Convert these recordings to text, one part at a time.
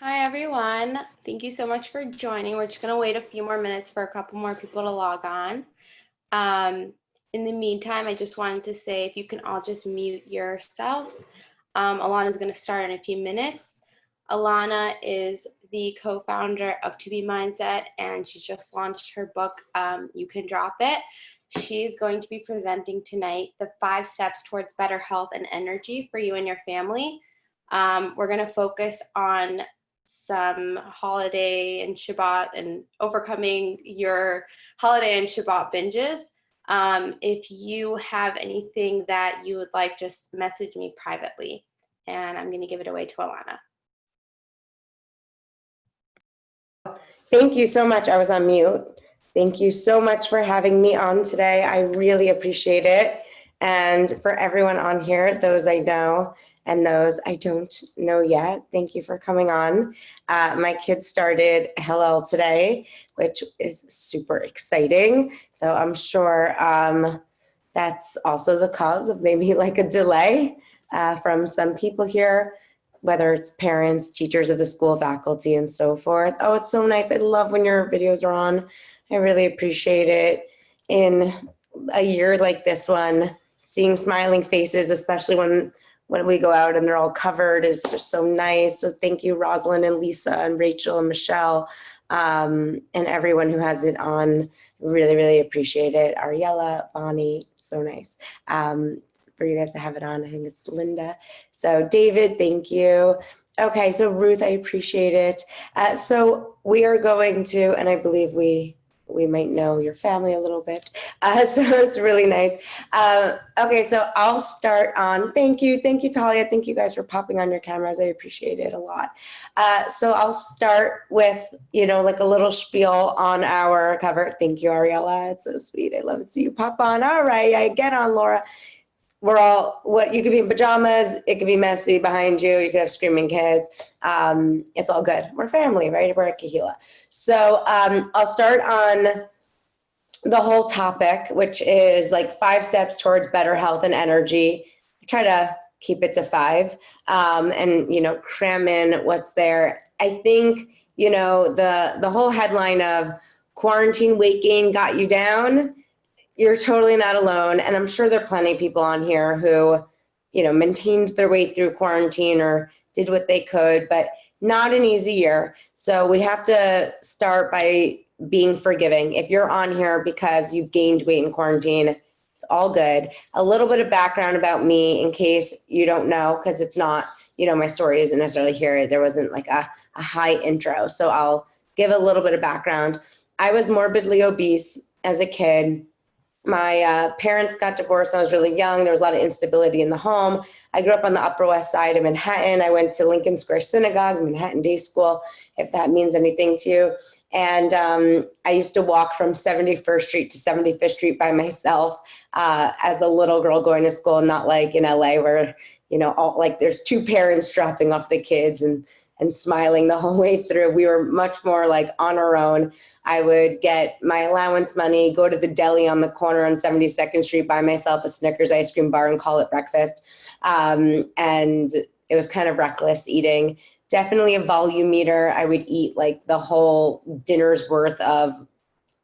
Hi everyone. Thank you so much for joining. We're just going to wait a few more minutes for a couple more people to log on. Um, in the meantime, I just wanted to say if you can all just mute yourselves. Ilana's going to start in a few minutes. Ilana is the co-founder of To Be Mindset, and she just launched her book, You Can Drop It. She's going to be presenting tonight the 5 steps towards better health and energy for you and your family. We're going to focus on some holiday and Shabbat and overcoming your holiday and Shabbat binges. If you have anything that you would like, just message me privately, and I'm going to give it away to Ilana. Thank you so much. I was on mute. Thank you so much for having me on today. I really appreciate it. And for everyone on here, those I know and those I don't know yet, thank you for coming on. My kids started Hillel today, which is super exciting. So I'm sure that's also the cause of maybe like a delay from some people here, whether it's parents, teachers of the school, faculty, and so forth. Oh, it's so nice. I love when your videos are on. I really appreciate it. In a year like this one, seeing smiling faces, especially when we go out and they're all covered, is just so nice. So thank you, Rosalind and Lisa and Rachel and Michelle, and everyone who has it on. Really, really appreciate it. Ariella, Bonnie, so nice. For you guys to have it on. I think it's Linda. So David, thank you. Okay, so Ruth, I appreciate it. So we are going to, and I believe we might know your family a little bit. So it's really nice. Okay, so I'll start on, thank you, Talia. Thank you guys for popping on your cameras. I appreciate it a lot. So I'll start with, like a little spiel on our cover. Thank you, Ariella. It's so sweet. I love to see you pop on. All right, I get on, Laura. We're all, you could be in pajamas, it could be messy behind you, you could have screaming kids. It's all good. We're family, right? We're at Kahila. So I'll start on the whole topic, which is like 5 steps towards better health and energy. I try to keep it to 5 and, cram in what's there. I think, the whole headline of quarantine weight gain got you down. You're totally not alone. And I'm sure there are plenty of people on here who, maintained their weight through quarantine or did what they could, but not an easy year. So we have to start by being forgiving. If you're on here because you've gained weight in quarantine, it's all good. A little bit of background about me in case you don't know, because it's not, my story isn't necessarily here. There wasn't like a high intro. So I'll give a little bit of background. I was morbidly obese as a kid. My parents got divorced when I was really young. There was a lot of instability in the home. I grew up on the Upper West Side of Manhattan. I went to Lincoln Square Synagogue, Manhattan Day School, if that means anything to you. And I used to walk from 71st Street to 75th Street by myself as a little girl going to school, not like in LA where, there's 2 parents dropping off the kids and smiling the whole way through. We were much more like on our own. I would get my allowance money, go to the deli on the corner on 72nd Street, buy myself a Snickers ice cream bar and call it breakfast. And it was kind of reckless eating. Definitely a volume eater. I would eat like the whole dinner's worth of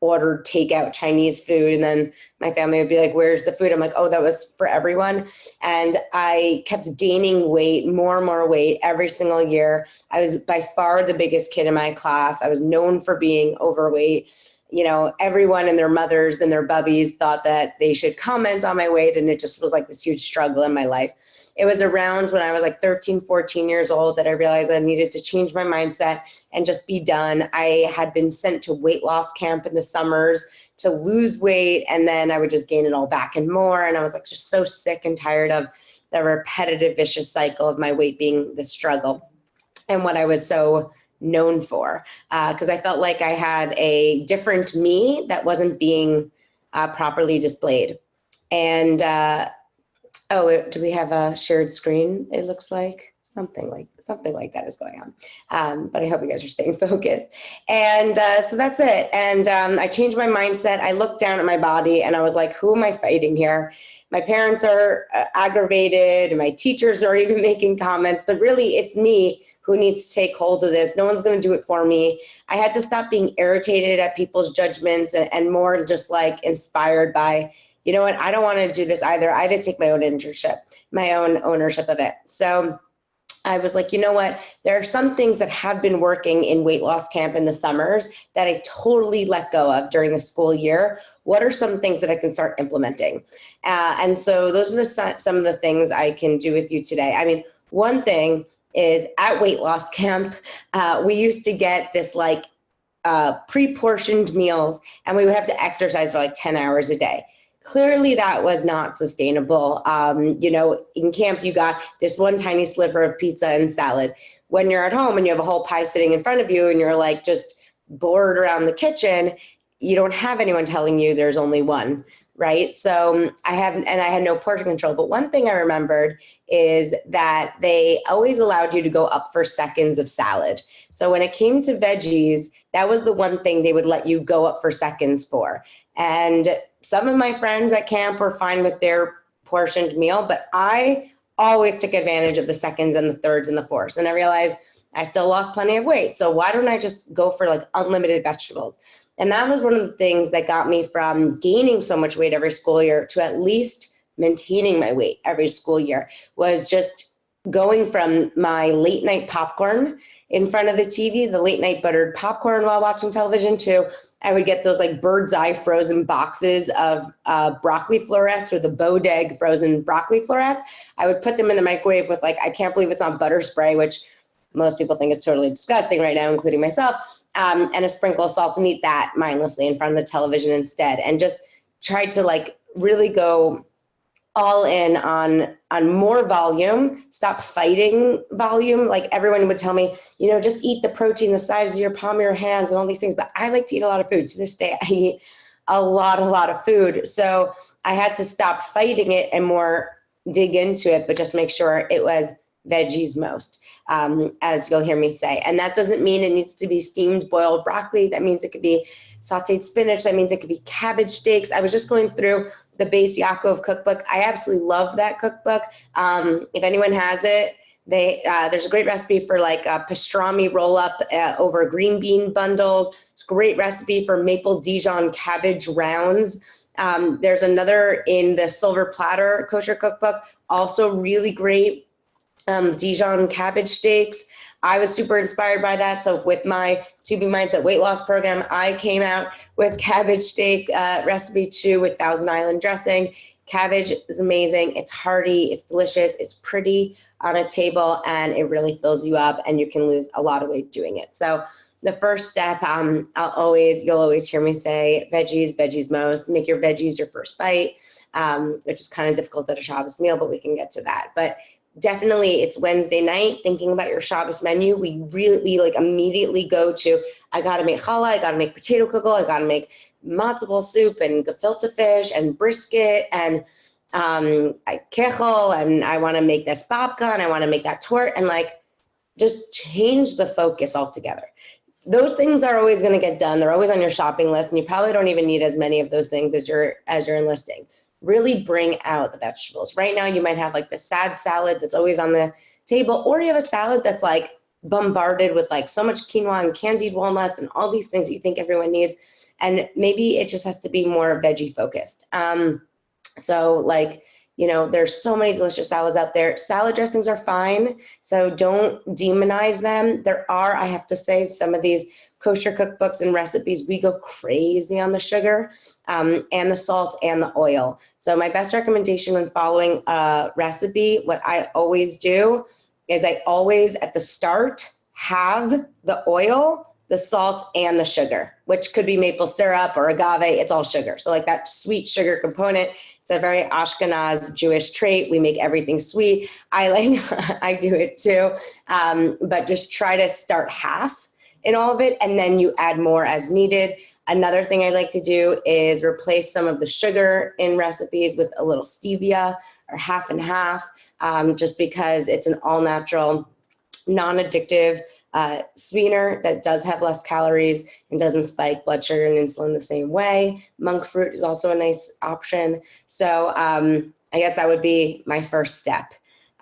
ordered takeout Chinese food. And then my family would be like, where's the food? I'm like, oh, that was for everyone. And I kept gaining weight, more and more weight every single year. I was by far the biggest kid in my class. I was known for being overweight. Everyone and their mothers and their bubbies thought that they should comment on my weight. And it just was like this huge struggle in my life. It was around when I was like 13, 14 years old that I realized I needed to change my mindset and just be done. I had been sent to weight loss camp in the summers to lose weight, and then I would just gain it all back and more. And I was like just so sick and tired of the repetitive vicious cycle of my weight being the struggle and what I was so known for, because I felt like I had a different me that wasn't being properly displayed. And do we have a shared screen? It looks like something like that is going on. But I hope you guys are staying focused. And so that's it. And I changed my mindset. I looked down at my body and I was like, who am I fighting here? My parents are aggravated and my teachers are even making comments, but really it's me who needs to take hold of this. No one's going to do it for me. I had to stop being irritated at people's judgments and more just like inspired by, you know what, I don't want to do this either. I had to take my own ownership of it. So I was like, you know what, there are some things that have been working in weight loss camp in the summers that I totally let go of during the school year. What are some things that I can start implementing? And so those are some of the things I can do with you today. I mean, one thing is at weight loss camp, we used to get this like pre-portioned meals and we would have to exercise for like 10 hours a day. Clearly that was not sustainable. In camp, you got this one tiny sliver of pizza and salad. When you're at home and you have a whole pie sitting in front of you and you're like just bored around the kitchen, you don't have anyone telling you there's only one, right? So I had no portion control. But one thing I remembered is that they always allowed you to go up for seconds of salad. So when it came to veggies, that was the one thing they would let you go up for seconds for. And some of my friends at camp were fine with their portioned meal, but I always took advantage of the seconds and the thirds and the fourths. And I realized I still lost plenty of weight. So why don't I just go for like unlimited vegetables? And that was one of the things that got me from gaining so much weight every school year to at least maintaining my weight every school year, was just going from my late night popcorn in front of the TV, the late night buttered popcorn while watching television, to I would get those like bird's eye frozen boxes of broccoli florets or the Bodeg frozen broccoli florets. I would put them in the microwave with like, I can't believe it's not butter spray, which most people think is totally disgusting right now, including myself, and a sprinkle of salt, and eat that mindlessly in front of the television instead. And just tried to like really go all in on more volume, stop fighting volume. Like everyone would tell me, just eat the protein the size of your palm of your hands and all these things. But I like to eat a lot of food. To this day, I eat a lot of food. So I had to stop fighting it and more dig into it, but just make sure it was veggies most, as you'll hear me say. And that doesn't mean it needs to be steamed boiled broccoli. That means it could be sauteed spinach. That means it could be cabbage steaks. I was just going through the Base Yaakov cookbook. I absolutely love that cookbook. If anyone has it, there's a great recipe for like a pastrami roll up over green bean bundles. It's a great recipe for maple Dijon cabbage rounds. There's another in the Silver Platter kosher cookbook, also really great Dijon cabbage steaks. I was super inspired by that. So with my To Be Mindset weight loss program, I came out with cabbage steak recipe 2 with Thousand Island dressing. Cabbage is amazing. It's hearty, it's delicious, it's pretty on a table, and it really fills you up, and you can lose a lot of weight doing it. So the first step, you'll always hear me say veggies most. Make your veggies your first bite, which is kind of difficult at a Shabbos meal, but we can get to that. But definitely it's Wednesday night, thinking about your Shabbos menu. We like immediately go to, I got to make challah, I got to make potato kugel, I got to make matzo ball soup and gefilte fish and brisket and kechel, and I want to make this babka and I want to make that tort, and like just change the focus altogether. Those things are always going to get done. They're always on your shopping list, and you probably don't even need as many of those things as you're enlisting. Really bring out the vegetables. Right now, you might have like the sad salad that's always on the table, or you have a salad that's like bombarded with like so much quinoa and candied walnuts and all these things that you think everyone needs. And maybe it just has to be more veggie focused. So like, there's so many delicious salads out there. Salad dressings are fine, so don't demonize them. There are, I have to say, some of these kosher cookbooks and recipes, we go crazy on the sugar and the salt and the oil. So my best recommendation when following a recipe, what I always do is I always at the start have the oil, the salt, and the sugar, which could be maple syrup or agave. It's all sugar. So like that sweet sugar component, it's a very Ashkenaz Jewish trait. We make everything sweet. I do it too. But just try to start half in all of it, and then you add more as needed. Another thing I like to do is replace some of the sugar in recipes with a little stevia or half and half, just because it's an all natural, non-addictive sweetener that does have less calories and doesn't spike blood sugar and insulin the same way. Monk fruit is also a nice option. So I guess that would be my first step.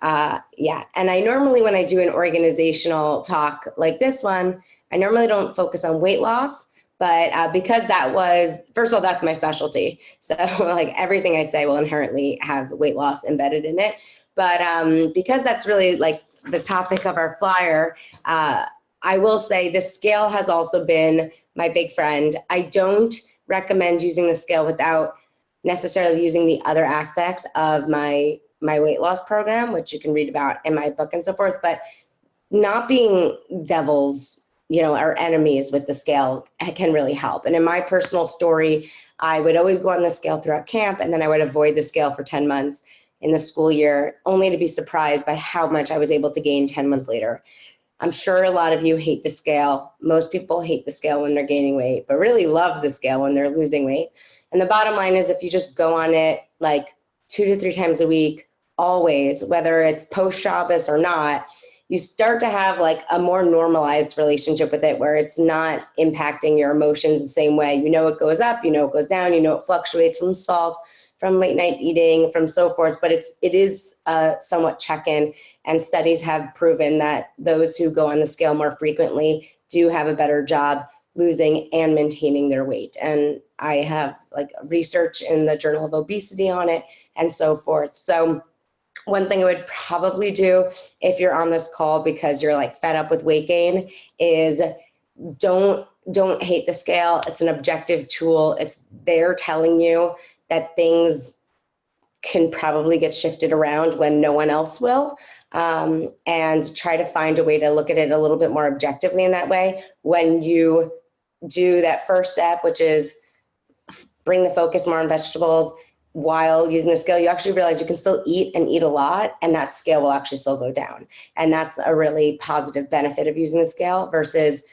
Yeah. And I normally, when I do an organizational talk like this one, I normally don't focus on weight loss, but because that was, first of all, that's my specialty. So like everything I say will inherently have weight loss embedded in it. But because that's really like the topic of our flyer, I will say the scale has also been my big friend. I don't recommend using the scale without necessarily using the other aspects of my weight loss program, which you can read about in my book and so forth, but not being devils, or enemies with the scale can really help. And in my personal story, I would always go on the scale throughout camp, and then I would avoid the scale for 10 months in the school year, only to be surprised by how much I was able to gain 10 months later. I'm sure a lot of you hate the scale. Most people hate the scale when they're gaining weight, but really love the scale when they're losing weight. And the bottom line is, if you just go on it like 2 to 3 times a week, always, whether it's post Shabbos or not, you start to have like a more normalized relationship with it, where it's not impacting your emotions the same way. It goes up, it goes down, it fluctuates from salt, from late night eating, from so forth, but it is somewhat check-in, and studies have proven that those who go on the scale more frequently do have a better job losing and maintaining their weight. And I have like research in the Journal of Obesity on it and so forth. So one thing I would probably do if you're on this call because you're like fed up with weight gain is don't hate the scale. It's an objective tool. It's there telling you that things can probably get shifted around when no one else will. And try to find a way to look at it a little bit more objectively in that way. When you do that first step, which is bring the focus more on vegetables, while using the scale, you actually realize you can still eat and eat a lot, and that scale will actually still go down. And that's a really positive benefit of using the scale versus,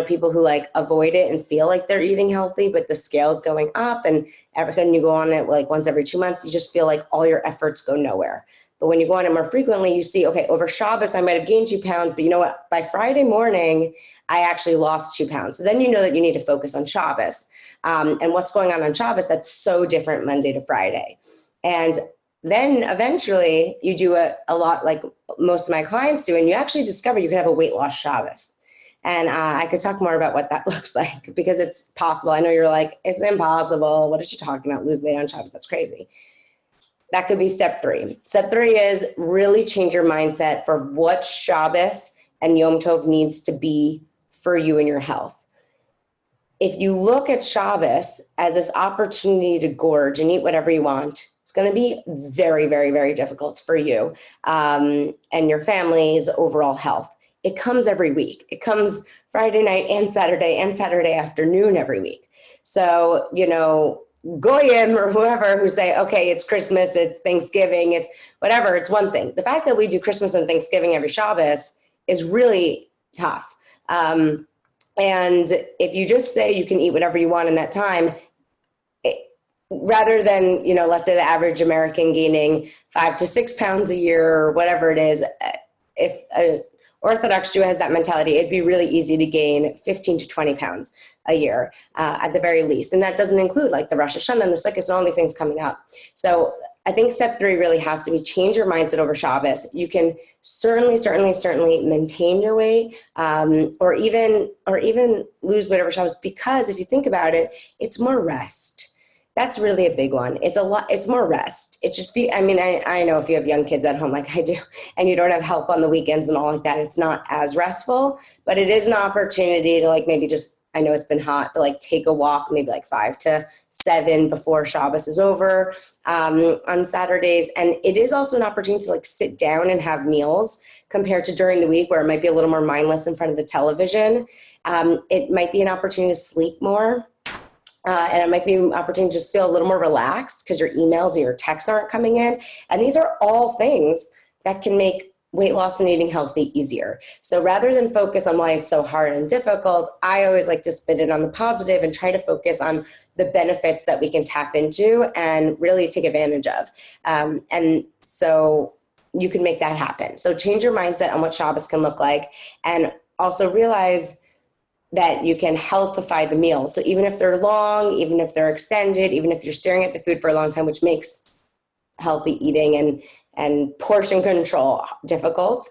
people who like avoid it and feel like they're eating healthy, but the scale is going up, and every time you go on it like once every 2 months, you just feel like all your efforts go nowhere. But when you go on it more frequently, you see, okay, over Shabbos, I might have gained 2 pounds, but you know what? By Friday morning, I actually lost 2 pounds. So then you know that you need to focus on Shabbos. And what's going on Shabbos that's so different Monday to Friday. And then eventually you do a lot like most of my clients do, and you actually discover you can have a weight loss Shabbos. And I could talk more about what that looks like because it's possible. I know you're like, it's impossible. What is she talking about? Lose weight on Shabbos? That's crazy. That could be step 3. Step 3 is really change your mindset for what Shabbos and Yom Tov needs to be for you and your health. If you look at Shabbos as this opportunity to gorge and eat whatever you want, it's going to be very, very, very difficult for you and your family's overall health. It comes every week. It comes Friday night and Saturday afternoon every week. So, Goyim or whoever who say, okay, it's Christmas, it's Thanksgiving, it's whatever, it's one thing. The fact that we do Christmas and Thanksgiving every Shabbos is really tough. And if you just say you can eat whatever you want in that time, rather than, let's say the average American gaining 5 to 6 pounds a year or whatever it is, if an Orthodox Jew has that mentality, it'd be really easy to gain 15 to 20 pounds a year at the very least. And that doesn't include like the Rosh Hashanah and the Sukkot and all these things coming up. So I think step 3 really has to be change your mindset over Shabbos. You can certainly maintain your weight or even lose weight over Shabbos, because if you think about it, it's more rest. That's really a big one. It's more rest. It should be, I know if you have young kids at home like I do, and you don't have help on the weekends and all like that, it's not as restful, but it is an opportunity to like maybe just, I know it's been hot, to like take a walk, maybe like 5 to 7 before Shabbos is over on Saturdays. And it is also an opportunity to like sit down and have meals compared to during the week where it might be a little more mindless in front of the television. It might be an opportunity to sleep more. And it might be an opportunity to just feel a little more relaxed because your emails and your texts aren't coming in. And these are all things that can make weight loss and eating healthy easier. So rather than focus on why it's so hard and difficult, I always like to spin it on the positive and try to focus on the benefits that we can tap into and really take advantage of. And so you can make that happen. So change your mindset on what Shabbos can look like, and also realize that you can healthify the meals. So even if they're long, even if they're extended, even if you're staring at the food for a long time, which makes healthy eating and portion control difficult,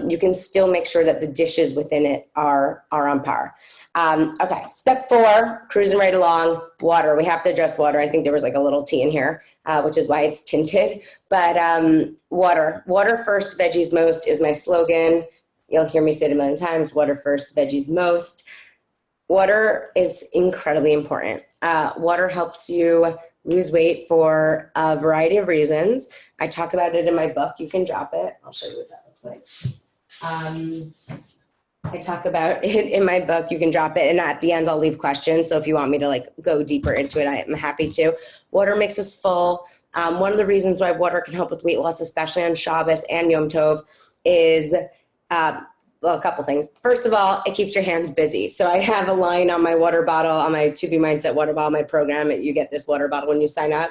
you can still make sure that the dishes within it are on par. Okay, step 4, cruising right along, water. We have to address water. I think there was like a little T in here, which is why it's tinted. But water first, veggies most is my slogan. You'll hear me say it a million times, water first, veggies most. Water is incredibly important. Water helps you lose weight for a variety of reasons. I talk about it in my book. You can drop it. I'll show you what that looks like. I talk about it in my book. You can drop it, and at the end I'll leave questions. So if you want me to like go deeper into it, I am happy to. Water makes us full. One of the reasons why water can help with weight loss, especially on Shabbos and Yom Tov, is well, a couple things. First of all, it keeps your hands busy. So I have a line on my water bottle, on my To Be Mindset water bottle, my program. You get this water bottle when you sign up.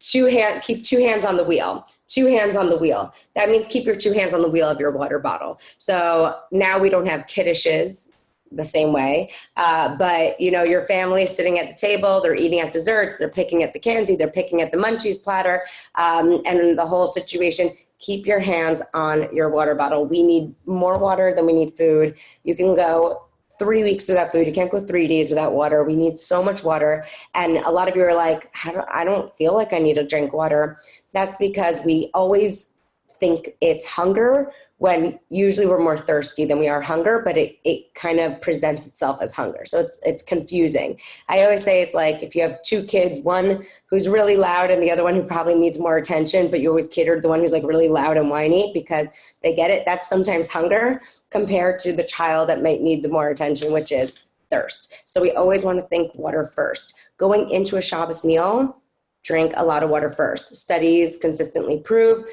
Keep 2 hands on the wheel. 2 hands on the wheel. That means keep your 2 hands on the wheel of your water bottle. So now we don't have kiddishes the same way, but you know, your family's sitting at the table, they're eating at desserts, they're picking at the candy, they're picking at the munchies platter, and the whole situation. Keep your hands on your water bottle. We need more water than we need food. You can go 3 weeks without food. You can't go 3 days without water. We need so much water. And a lot of you are like, I don't feel like I need to drink water. That's because we always think it's hunger when usually we're more thirsty than we are hunger, but it kind of presents itself as hunger. So it's confusing. I always say it's like if you have 2 kids, one who's really loud and the other one who probably needs more attention, but you always cater to the one who's like really loud and whiny because they get it. That's sometimes hunger compared to the child that might need the more attention, which is thirst. So we always want to think water first. Going into a Shabbos meal, drink a lot of water first. Studies consistently prove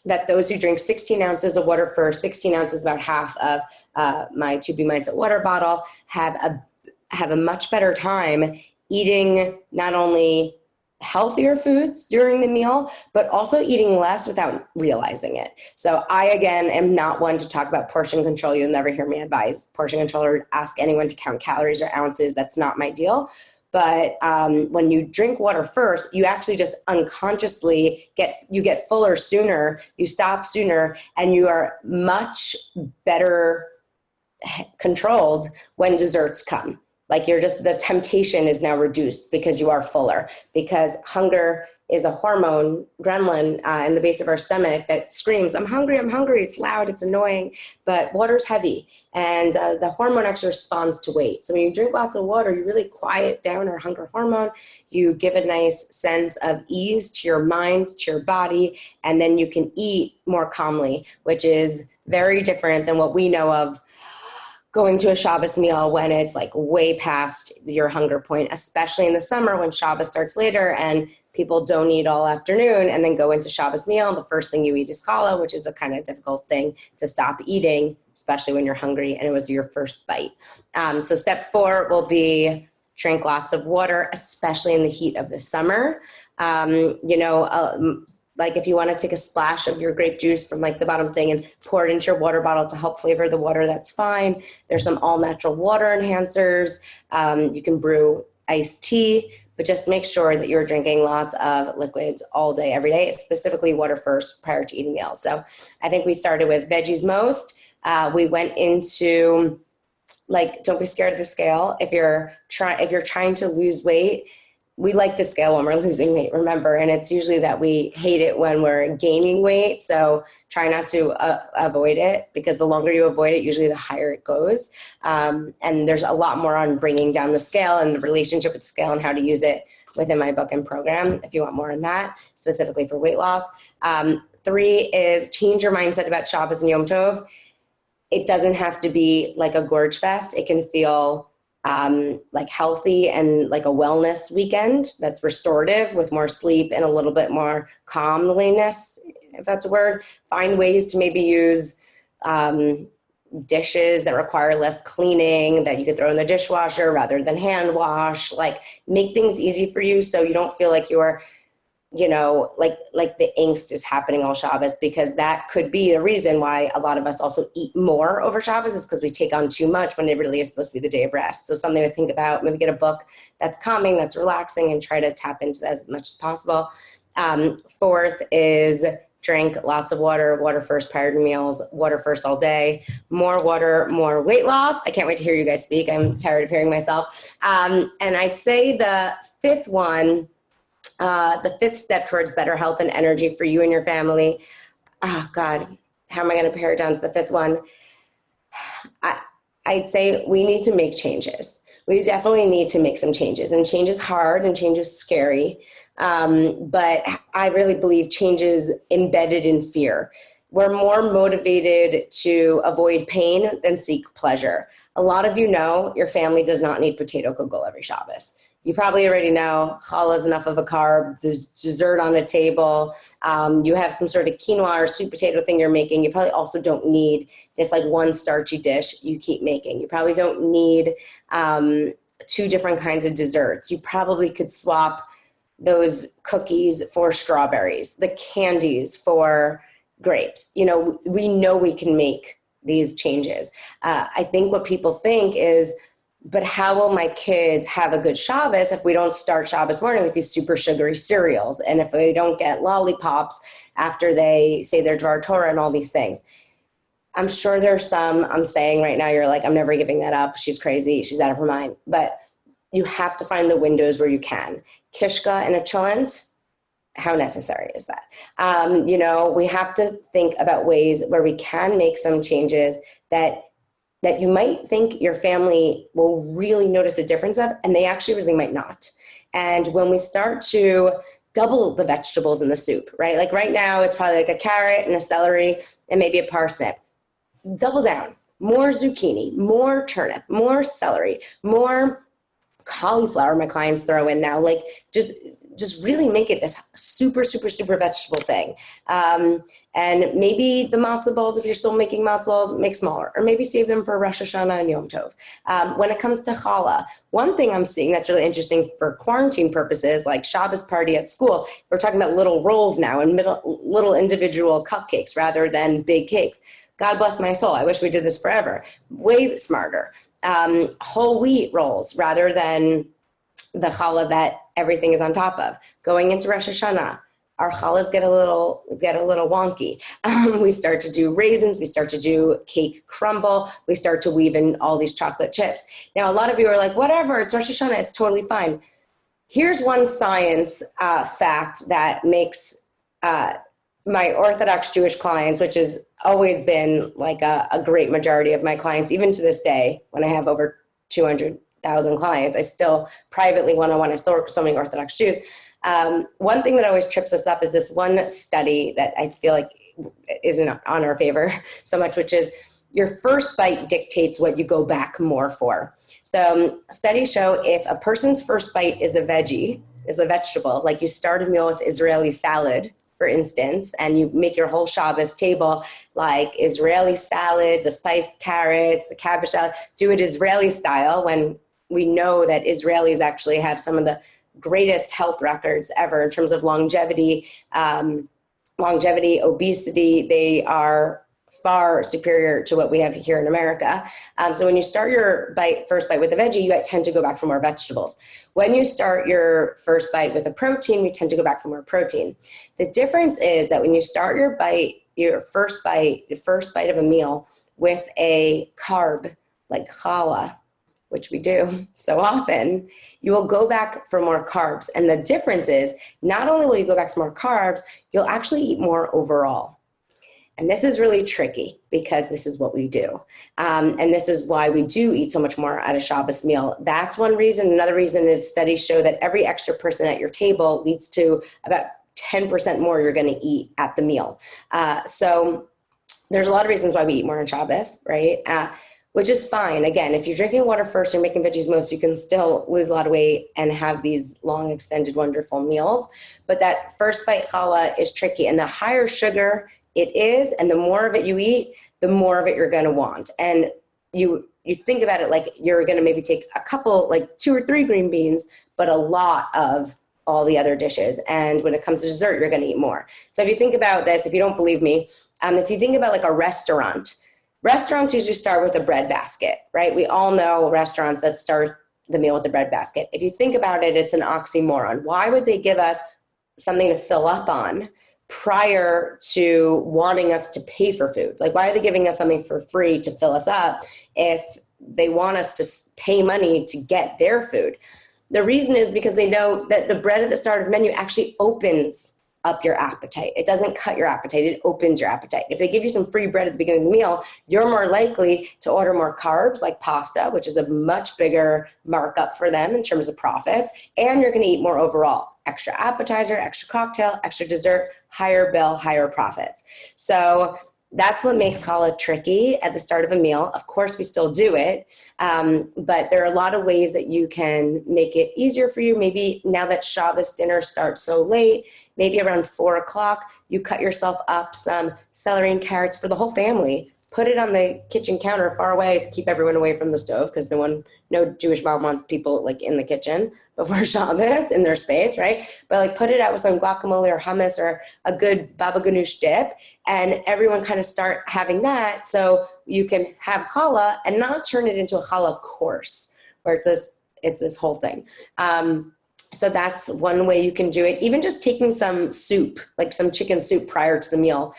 that those who drink 16 ounces of water first, 16 ounces, about half of my To Be Mindset water bottle, have a much better time eating not only healthier foods during the meal, but also eating less without realizing it. So I, again, am not one to talk about portion control. You'll never hear me advise portion control or ask anyone to count calories or ounces. That's not my deal. But when you drink water first, you actually just unconsciously get fuller sooner, you stop sooner, and you are much better controlled when desserts come. Like the temptation is now reduced because you are fuller, because hunger is a hormone, ghrelin, in the base of our stomach that screams, I'm hungry, I'm hungry. It's loud, it's annoying, but water's heavy. And the hormone actually responds to weight. So when you drink lots of water, you really quiet down our hunger hormone. You give a nice sense of ease to your mind, to your body, and then you can eat more calmly, which is very different than what we know of going to a Shabbos meal when it's like way past your hunger point, especially in the summer when Shabbos starts later and people don't eat all afternoon and then go into Shabbos meal. The first thing you eat is challah, which is a kind of difficult thing to stop eating, especially when you're hungry and it was your first bite. So step 4 will be drink lots of water, especially in the heat of the summer. Like if you want to take a splash of your grape juice from like the bottom thing and pour it into your water bottle to help flavor the water, that's fine. There's some all natural water enhancers. You can brew iced tea, but just make sure that you're drinking lots of liquids all day, every day, specifically water first prior to eating meals. So I think we started with veggies most. We went into like, don't be scared of the scale. If you're trying to lose weight, we like the scale when we're losing weight, remember, and it's usually that we hate it when we're gaining weight. So try not to avoid it, because the longer you avoid it, usually the higher it goes. And there's a lot more on bringing down the scale and the relationship with the scale and how to use it within my book and program, if you want more on that, specifically for weight loss. 3 is change your mindset about Shabbos and Yom Tov. It doesn't have to be like a gorge fest. It can feel like healthy and like a wellness weekend that's restorative with more sleep and a little bit more calmliness, if that's a word. Find ways to maybe use dishes that require less cleaning that you could throw in the dishwasher rather than hand wash. Like, make things easy for you so you don't feel like you're, like the angst is happening all Shabbos, because that could be the reason why a lot of us also eat more over Shabbos, is because we take on too much when it really is supposed to be the day of rest. So something to think about, maybe get a book that's calming, that's relaxing, and try to tap into that as much as possible. Fourth is drink lots of water, water first prior to meals, water first all day, more water, more weight loss. I can't wait to hear you guys speak. I'm tired of hearing myself. And I'd say the fifth one, the fifth step towards better health and energy for you and your family. Oh God, how am I going to pare it down to the fifth one? I'd say we need to make changes. We definitely need to make some changes, and change is hard and change is scary. But I really believe change is embedded in fear. We're more motivated to avoid pain than seek pleasure. A lot of you know your family does not need potato kugel every Shabbos. You probably already know challah is enough of a carb. There's dessert on a table. You have some sort of quinoa or sweet potato thing you're making. You probably also don't need this like one starchy dish you keep making. You probably don't need 2 different kinds of desserts. You probably could swap those cookies for strawberries, the candies for grapes. We know we can make these changes. I think what people think is, but how will my kids have a good Shabbos if we don't start Shabbos morning with these super sugary cereals? And if they don't get lollipops after they say their Dvar Torah and all these things? I'm sure there's some I'm saying right now, you're like, I'm never giving that up. She's crazy. She's out of her mind. But you have to find the windows where you can. Kishka and a chillent, how necessary is that? We have to think about ways where we can make some changes that you might think your family will really notice a difference of, and they actually really might not. And when we start to double the vegetables in the soup, right? Like right now, it's probably like a carrot and a celery and maybe a parsnip. Double down, more zucchini, more turnip, more celery, more cauliflower my clients throw in now. Like just really make it this super, super, super vegetable thing. And maybe the matzah balls, if you're still making matzah balls, make smaller, or maybe save them for Rosh Hashanah and Yom Tov. When it comes to challah, one thing I'm seeing that's really interesting for quarantine purposes, like Shabbos party at school, we're talking about little rolls now and little individual cupcakes rather than big cakes. God bless my soul. I wish we did this forever. Way smarter. Whole wheat rolls rather than the challah that everything is on top of. Going into Rosh Hashanah, our challahs get a little wonky. We start to do raisins. We start to do cake crumble. We start to weave in all these chocolate chips. Now, a lot of you are like, whatever, it's Rosh Hashanah. It's totally fine. Here's one science fact that makes my Orthodox Jewish clients, which has always been like a great majority of my clients, even to this day, when I have over 200,000 clients, I still privately one-on-one, I still work with so many Orthodox Jews. One thing that always trips us up is this one study that I feel like isn't on our favor so much, which is your first bite dictates what you go back more for. So studies show if a person's first bite is a vegetable, like you start a meal with Israeli salad, for instance, and you make your whole Shabbos table like Israeli salad, the spiced carrots, the cabbage salad, do it Israeli style, when we know that Israelis actually have some of the greatest health records ever in terms of longevity, obesity. They are far superior to what we have here in America. So when you start your first bite with a veggie, you tend to go back for more vegetables. When you start your first bite with a protein, we tend to go back for more protein. The difference is that when you start your first bite of a meal with a carb like challah, which we do so often, you will go back for more carbs. And the difference is not only will you go back for more carbs, you'll actually eat more overall. And this is really tricky because this is what we do. And this is why we do eat so much more at a Shabbos meal. That's one reason. Another reason is studies show that every extra person at your table leads to about 10% more you're going to eat at the meal. So there's a lot of reasons why we eat more on Shabbos, right? which is fine. Again, if you're drinking water first, you're making veggies most, you can still lose a lot of weight and have these long, extended, wonderful meals. But that first bite challah is tricky. And the higher sugar it is, and the more of it you eat, the more of it you're going to want. And you think about it like you're going to maybe take a couple, like 2 or 3 green beans, but a lot of all the other dishes. And when it comes to dessert, you're going to eat more. So if you think about this, if you don't believe me, if you think about like a restaurant, restaurants usually start with a bread basket, right? We all know restaurants that start the meal with the bread basket. If you think about it, it's an oxymoron. Why would they give us something to fill up on prior to wanting us to pay for food? Like, why are they giving us something for free to fill us up if they want us to pay money to get their food? The reason is because they know that the bread at the start of the menu actually opens up your appetite. It doesn't cut your appetite, it opens your appetite. If they give you some free bread at the beginning of the meal, you're more likely to order more carbs like pasta, which is a much bigger markup for them in terms of profits, and you're gonna eat more overall. Extra appetizer, extra cocktail, extra dessert, higher bill, higher profits. So that's what makes challah tricky at the start of a meal. Of course, we still do it, but there are a lot of ways that you can make it easier for you. Maybe now that Shabbos dinner starts so late, maybe around 4 o'clock, you cut yourself up some celery and carrots for the whole family. Put it on the kitchen counter far away to keep everyone away from the stove, because no Jewish mom wants people like in the kitchen before Shabbos in their space, right? But like put it out with some guacamole or hummus or a good baba ganoush dip, and everyone kind of start having that so you can have challah and not turn it into a challah course where it's this whole thing. So that's one way you can do it. Even just taking some soup, like some chicken soup prior to the meal,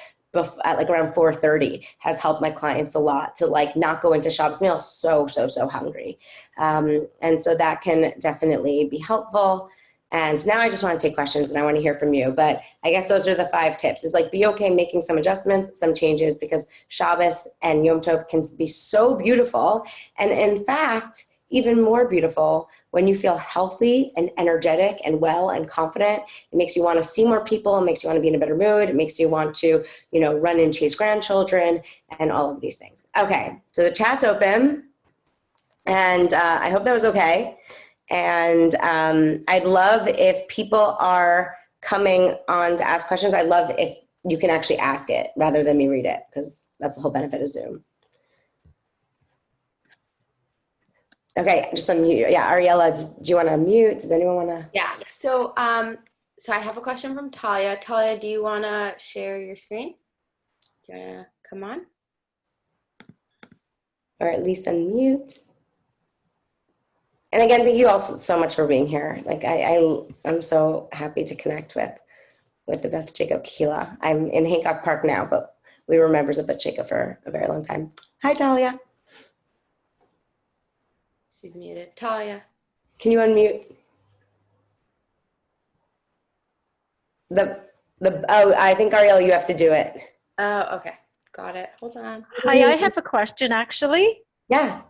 at like around 4:30 has helped my clients a lot to like not go into Shabbos meal so hungry. And so that can definitely be helpful. And now I just want to take questions and I want to hear from you. But I guess those are the 5 tips, is like be okay making some adjustments, some changes, because Shabbos and Yom Tov can be so beautiful. And in fact, even more beautiful when you feel healthy and energetic and well and confident. It makes you want to see more people. It makes you want to be in a better mood. It makes you want to, run and chase grandchildren and all of these things. Okay, so the chat's open, and I hope that was okay. And I'd love if people are coming on to ask questions. I'd love if you can actually ask it rather than me read it, because that's the whole benefit of Zoom. Okay, just unmute. Yeah, Ariella, do you want to unmute? Does anyone want to? Yeah, so I have a question from Talia. Talia, do you want to share your screen? Do you want to come on? Or at least unmute. And again, thank you all so much for being here. Like I'm so happy to connect with the Beth Jacob Kehila. I'm in Hancock Park now, but we were members of Beth Jacob for a very long time. Hi, Talia. She's muted. Talia. Can you unmute? I think Ariel, you have to do it. Oh, okay. Got it. Hold on. Hi, I have a question actually. Yeah.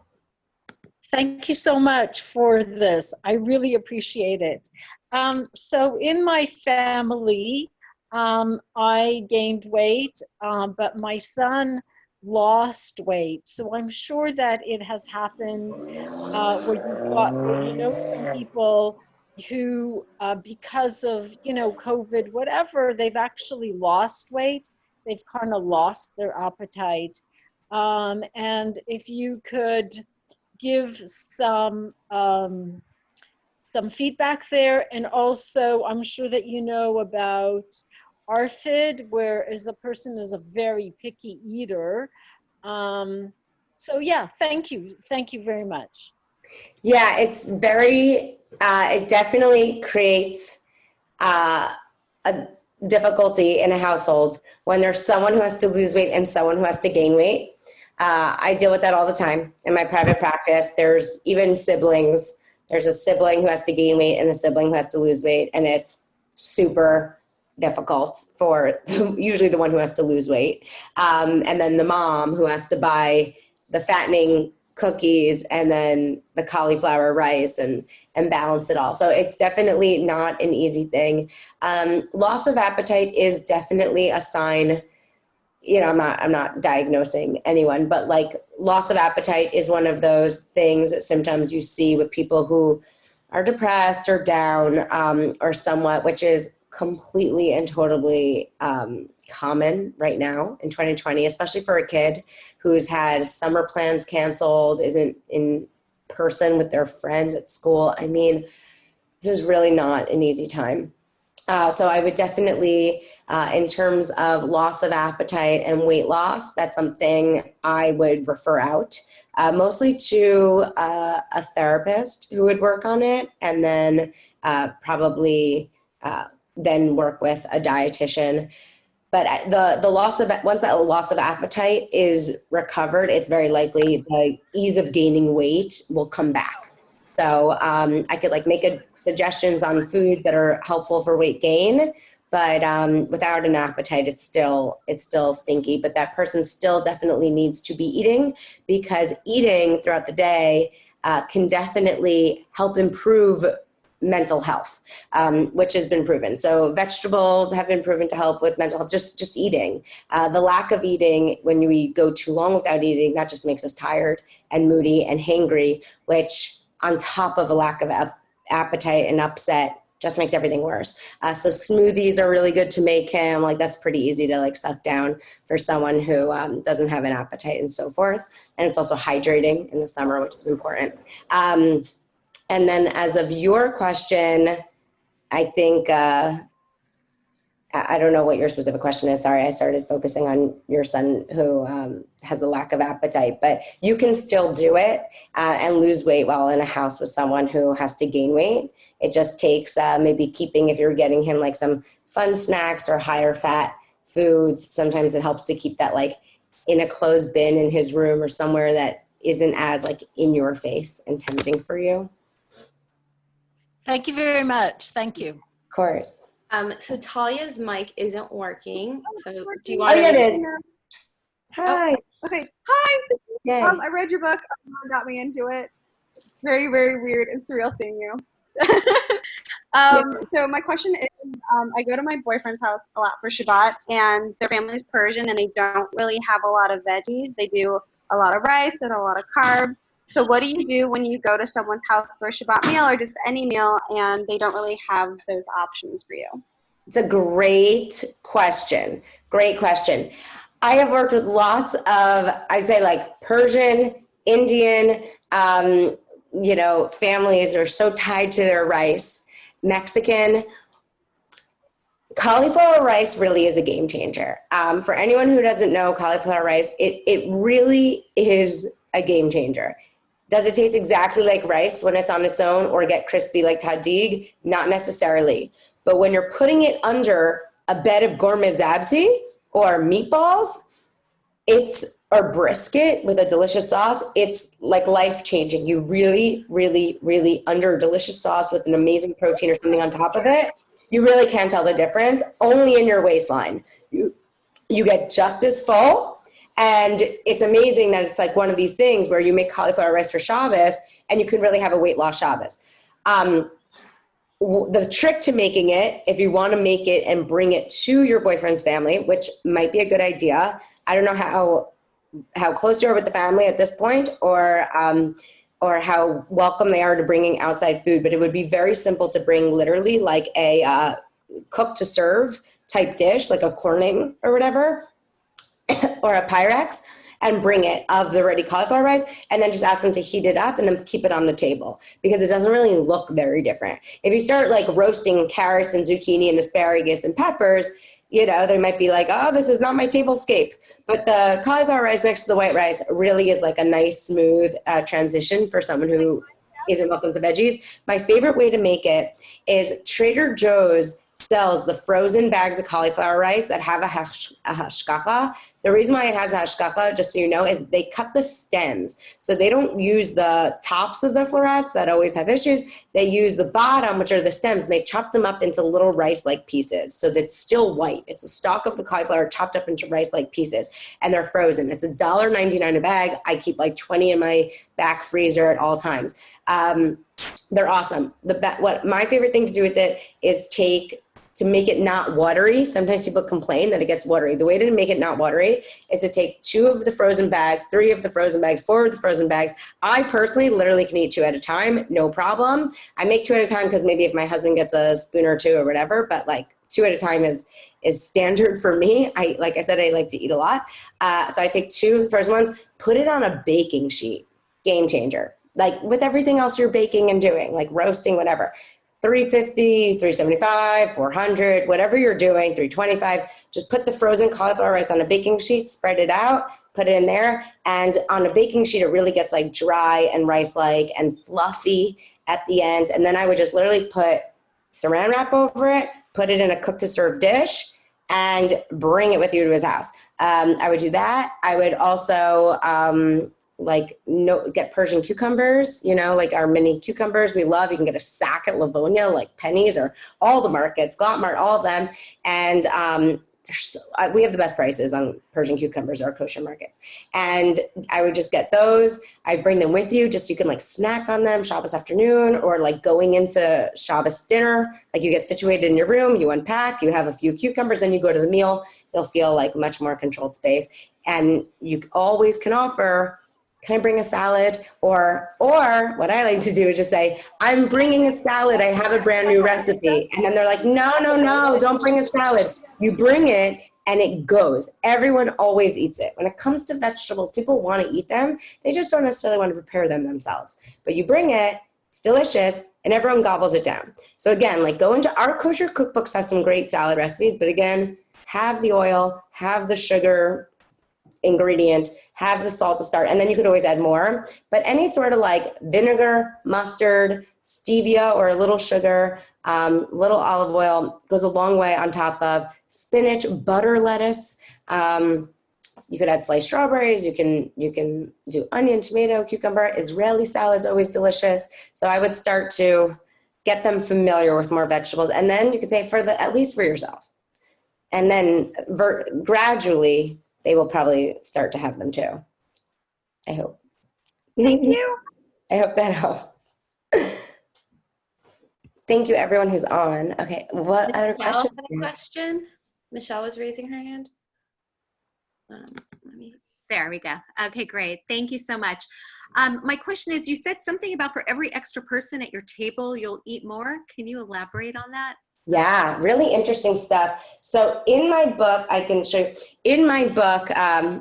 Thank you so much for this. I really appreciate it. So in my family, I gained weight, but my son lost weight. So I'm sure that it has happened where you know some people who, because of, COVID, whatever, they've actually lost weight. They've kind of lost their appetite. And if you could give some feedback there. And also, I'm sure that you know about ARFID, whereas the person is a very picky eater. So yeah, thank you. Thank you very much. Yeah, it's very, it definitely creates a difficulty in a household when there's someone who has to lose weight and someone who has to gain weight. I deal with that all the time in my private practice. There's even siblings. There's a sibling who has to gain weight and a sibling who has to lose weight, and it's super difficult for usually the one who has to lose weight. And then the mom who has to buy the fattening cookies and then the cauliflower rice and balance it all. So it's definitely not an easy thing. Loss of appetite is definitely a sign I'm not diagnosing anyone, but like loss of appetite is one of those things, symptoms you see with people who are depressed or down, or somewhat, which is completely and totally common right now in 2020, especially for a kid who's had summer plans canceled, isn't in person with their friends at school. I mean, this is really not an easy time. So I would definitely, in terms of loss of appetite and weight loss, that's something I would refer out, mostly to a therapist who would work on it, and then probably then work with a dietitian. But the loss of, once that loss of appetite is recovered, it's very likely the ease of gaining weight will come back. So I could like make suggestions on foods that are helpful for weight gain, but without an appetite, it's still stinky. But that person still definitely needs to be eating, because eating throughout the day can definitely help improve mental health, which has been proven. So vegetables have been proven to help with mental health, just eating. The lack of eating, when we go too long without eating, that just makes us tired and moody and hangry, which on top of a lack of appetite and upset just makes everything worse. So smoothies are really good to make him. Like that's pretty easy to like suck down for someone who doesn't have an appetite and so forth. And it's also hydrating in the summer, which is important. And then as of your question, I think, I don't know what your specific question is. Sorry, I started focusing on your son who has a lack of appetite, but you can still do it and lose weight while in a house with someone who has to gain weight. It just takes maybe keeping, if you're getting him like some fun snacks or higher fat foods, sometimes it helps to keep that like in a closed bin in his room or somewhere that isn't as like in your face and tempting for you. Thank you very much. Thank you. Of course. So Talia's mic isn't working. So do you want Oh, yeah, to? it is. Hi. Okay. Hi. Yay. I read your book. Got me into it. Very, very weird and surreal seeing you. So my question is, I go to my boyfriend's house a lot for Shabbat, and their family is Persian, and they don't really have a lot of veggies. They do a lot of rice and a lot of carbs. So what do you do when you go to someone's house for a Shabbat meal or just any meal, and they don't really have those options for you? It's a great question. Great question. I have worked with lots of, I'd say like Persian, Indian, families are so tied to their rice. Mexican. Cauliflower rice really is a game changer. For anyone who doesn't know cauliflower rice, it really is a game changer. Does it taste exactly like rice when it's on its own or get crispy like tahdig? Not necessarily. But when you're putting it under a bed of gourmet zabzi or meatballs, or brisket with a delicious sauce, it's like life-changing. You really, really, really, under a delicious sauce with an amazing protein or something on top of it, you really can't tell the difference. Only in your waistline. You get just as full. And it's amazing that it's like one of these things where you make cauliflower rice for Shabbos and you can really have a weight loss Shabbos. The trick to making it, if you want to make it and bring it to your boyfriend's family, which might be a good idea. I don't know how close you are with the family at this point, or how welcome they are to bringing outside food, but it would be very simple to bring literally like a cook to serve type dish, like a corning or whatever, or a Pyrex, and bring it of the ready cauliflower rice, and then just ask them to heat it up and then keep it on the table, because it doesn't really look very different. If you start like roasting carrots and zucchini and asparagus and peppers, they might be like, oh, this is not my tablescape. But the cauliflower rice next to the white rice really is like a nice, smooth transition for someone who isn't welcome to veggies. My favorite way to make it is Trader Joe's sells the frozen bags of cauliflower rice that have a hashgacha. The reason why it has a hashgacha, just so you know, is they cut the stems. So they don't use the tops of the florets that always have issues. They use the bottom, which are the stems, and they chop them up into little rice-like pieces. So that's still white. It's a stalk of the cauliflower chopped up into rice-like pieces, and they're frozen. It's $1.99 a bag. I keep like 20 in my back freezer at all times. They're awesome. What my favorite thing to do with it is take to make it not watery. Sometimes people complain that it gets watery. The way to make it not watery is to take 2 of the frozen bags, 3 of the frozen bags, 4 of the frozen bags. I personally literally can eat 2 at a time, no problem. I make 2 at a time because maybe if my husband gets a spoon or 2 or whatever, but like 2 at a time is standard for me. Like I said, I like to eat a lot. So I take 2 of the frozen ones, put it on a baking sheet. Game changer. Like with everything else you're baking and doing, like roasting, whatever. 350, 375, 400, whatever you're doing, 325, just put the frozen cauliflower rice on a baking sheet, spread it out, put it in there. And on a baking sheet, it really gets like dry and rice-like and fluffy at the end. And then I would just literally put saran wrap over it, put it in a cook to serve dish, and bring it with you to his house. I would do that. I would also, get Persian cucumbers, like our mini cucumbers we love. You can get a sack at Livonia, like pennies, or all the markets, Glotmart, all of them. And we have the best prices on Persian cucumbers, our kosher markets. And I would just get those. I bring them with you just so you can like snack on them Shabbos afternoon, or like going into Shabbos dinner. Like you get situated in your room, you unpack, you have a few cucumbers, then you go to the meal. You'll feel like much more controlled space. And you always can offer, can I bring a salad? Or what I like to do is just say, I'm bringing a salad. I have a brand new recipe. And then they're like, no, don't bring a salad. You bring it and it goes. Everyone always eats it. When it comes to vegetables, people want to eat them. They just don't necessarily want to prepare them themselves. But you bring it, it's delicious, and everyone gobbles it down. So again, like go into our kosher cookbooks, have some great salad recipes. But again, have the oil, have the sugar ingredient, have the salt to start, and then you could always add more. But any sort of like vinegar, mustard, stevia, or a little sugar, little olive oil goes a long way on top of spinach, butter, lettuce. You could add sliced strawberries. You can do onion, tomato, cucumber. Israeli salad's always delicious. So I would start to get them familiar with more vegetables, and then you could say at least for yourself, and then gradually they will probably start to have them too. I hope. Thank you. I hope that helps. Thank you, everyone who's on. Okay, what other Michelle questions? had a question. Michelle was raising her hand. There we go. Okay, great. Thank you so much. My question is, you said something about for every extra person at your table, you'll eat more. Can you elaborate on that? Yeah, really interesting stuff. So in my book, I can show you. In my book,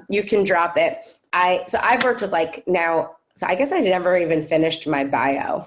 you can drop it. I've worked with so I guess I never even finished my bio.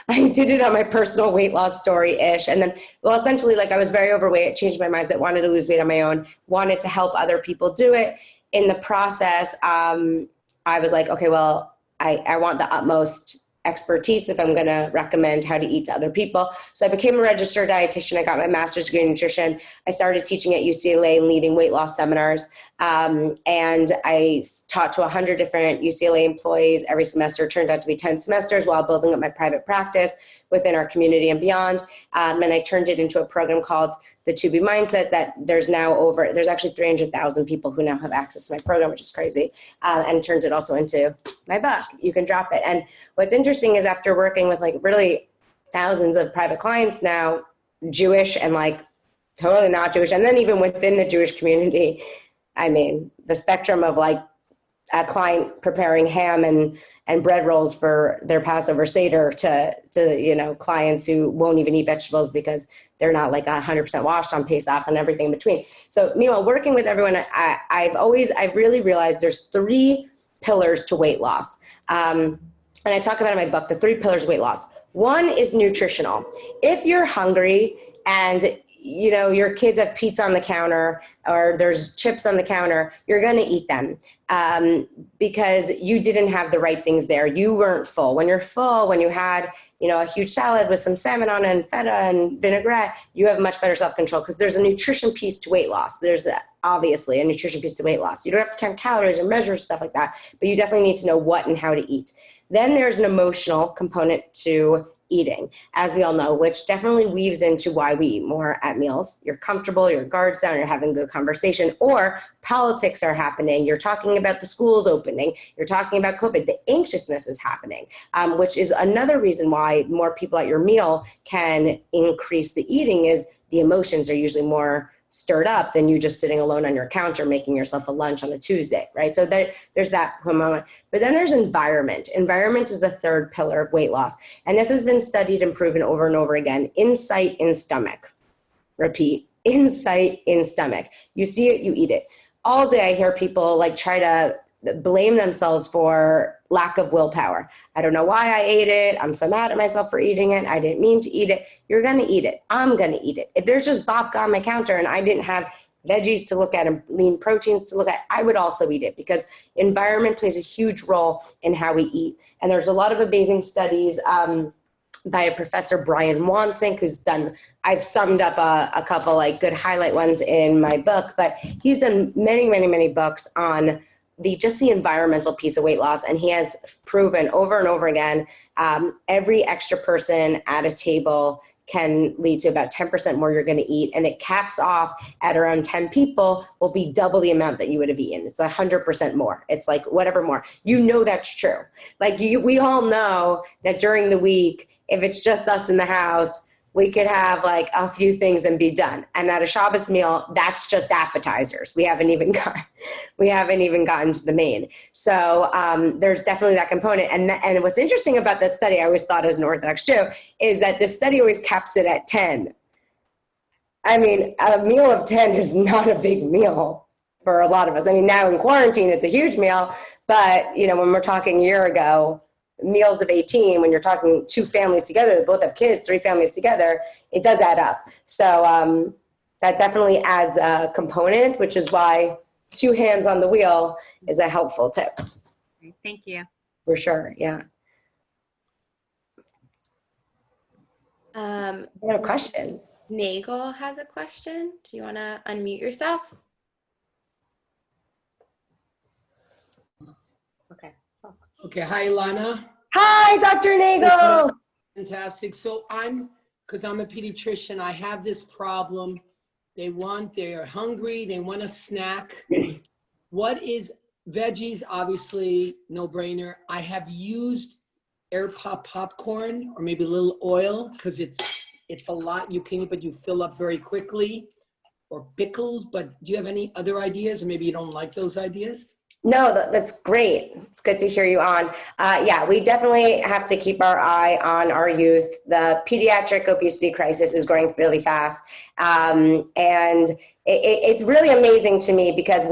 I did it on my personal weight loss story-ish. And then, essentially, like I was very overweight, changed my mindset, wanted to lose weight on my own, wanted to help other people do it. In the process, I was like, okay, well, I want the utmost expertise if I'm going to recommend how to eat to other people. So I became a registered dietitian. I got my master's degree in nutrition. I started teaching at UCLA, leading weight loss seminars. And I taught to 100 different UCLA employees every semester. It turned out to be 10 semesters while building up my private practice within our community and beyond. And I turned it into a program called the To Be Mindset that there's actually 300,000 people who now have access to my program, which is crazy. And turned it also into my book. You can drop it. And what's interesting is after working with like really thousands of private clients now, Jewish and like totally not Jewish, and then even within the Jewish community, I mean, the spectrum of like a client preparing ham and bread rolls for their Passover Seder to clients who won't even eat vegetables because they're not like 100% washed on Pesach and everything in between. So meanwhile, working with everyone, I've really realized there's 3 pillars to weight loss. And I talk about in my book, the 3 pillars of weight loss. One is nutritional. If you're hungry and your kids have pizza on the counter or there's chips on the counter, you're going to eat them because you didn't have the right things there. You weren't full. When you're full, when you had, a huge salad with some salmon on it and feta and vinaigrette, you have much better self-control because there's a nutrition piece to weight loss. There's obviously a nutrition piece to weight loss. You don't have to count calories or measure stuff like that, but you definitely need to know what and how to eat. Then there's an emotional component to eating, as we all know, which definitely weaves into why we eat more at meals. You're comfortable, your guard's down, you're having good conversation, or politics are happening. You're talking about the schools opening. You're talking about COVID. The anxiousness is happening, which is another reason why more people at your meal can increase the eating, is the emotions are usually more stirred up than you just sitting alone on your counter making yourself a lunch on a Tuesday, right? So there's that moment. But then there's environment. Environment is the third pillar of weight loss. And this has been studied and proven over and over again. Insight in stomach. Repeat, insight in stomach. You see it, you eat it. All day I hear people like try to blame themselves for lack of willpower. I don't know why I ate it. I'm so mad at myself for eating it. I didn't mean to eat it. You're going to eat it. I'm going to eat it. If there's just babka on my counter and I didn't have veggies to look at and lean proteins to look at, I would also eat it, because environment plays a huge role in how we eat. And there's a lot of amazing studies by a professor, Brian Wansink, who's done, I've summed up a couple like good highlight ones in my book, but he's done many, many, many books on just the environmental piece of weight loss. And he has proven over and over again, every extra person at a table can lead to about 10% more you're going to eat. And it caps off at around 10 people will be double the amount that you would have eaten. It's 100% more. It's like whatever more. You know that's true. Like we all know that during the week, if it's just us in the house, we could have like a few things and be done. And at a Shabbos meal, that's just appetizers. We haven't even gotten to the main. So there's definitely that component. And what's interesting about that study, I always thought as an Orthodox Jew, is that this study always caps it at 10. I mean, a meal of 10 is not a big meal for a lot of us. I mean, now in quarantine, it's a huge meal. But, you know, when we're talking a year ago, meals of 18, when you're talking two families together that both have kids, 3 families together, it does add up. So that definitely adds a component, which is why 2 hands on the wheel is a helpful tip. Thank you. For sure, yeah. Any questions? Nagel has a question. Do you want to unmute yourself? Okay, hi Ilana. Hi, Dr. Nagel. Fantastic. So because I'm a pediatrician, I have this problem. They're hungry, they want a snack. What is veggies? Obviously, no brainer. I have used air pop popcorn or maybe a little oil because it's a lot you can eat, but you fill up very quickly, or pickles. But do you have any other ideas, or maybe you don't like those ideas? No, that's great. It's good to hear you on. Yeah, we definitely have to keep our eye on our youth. The pediatric obesity crisis is growing really fast. And it's really amazing to me because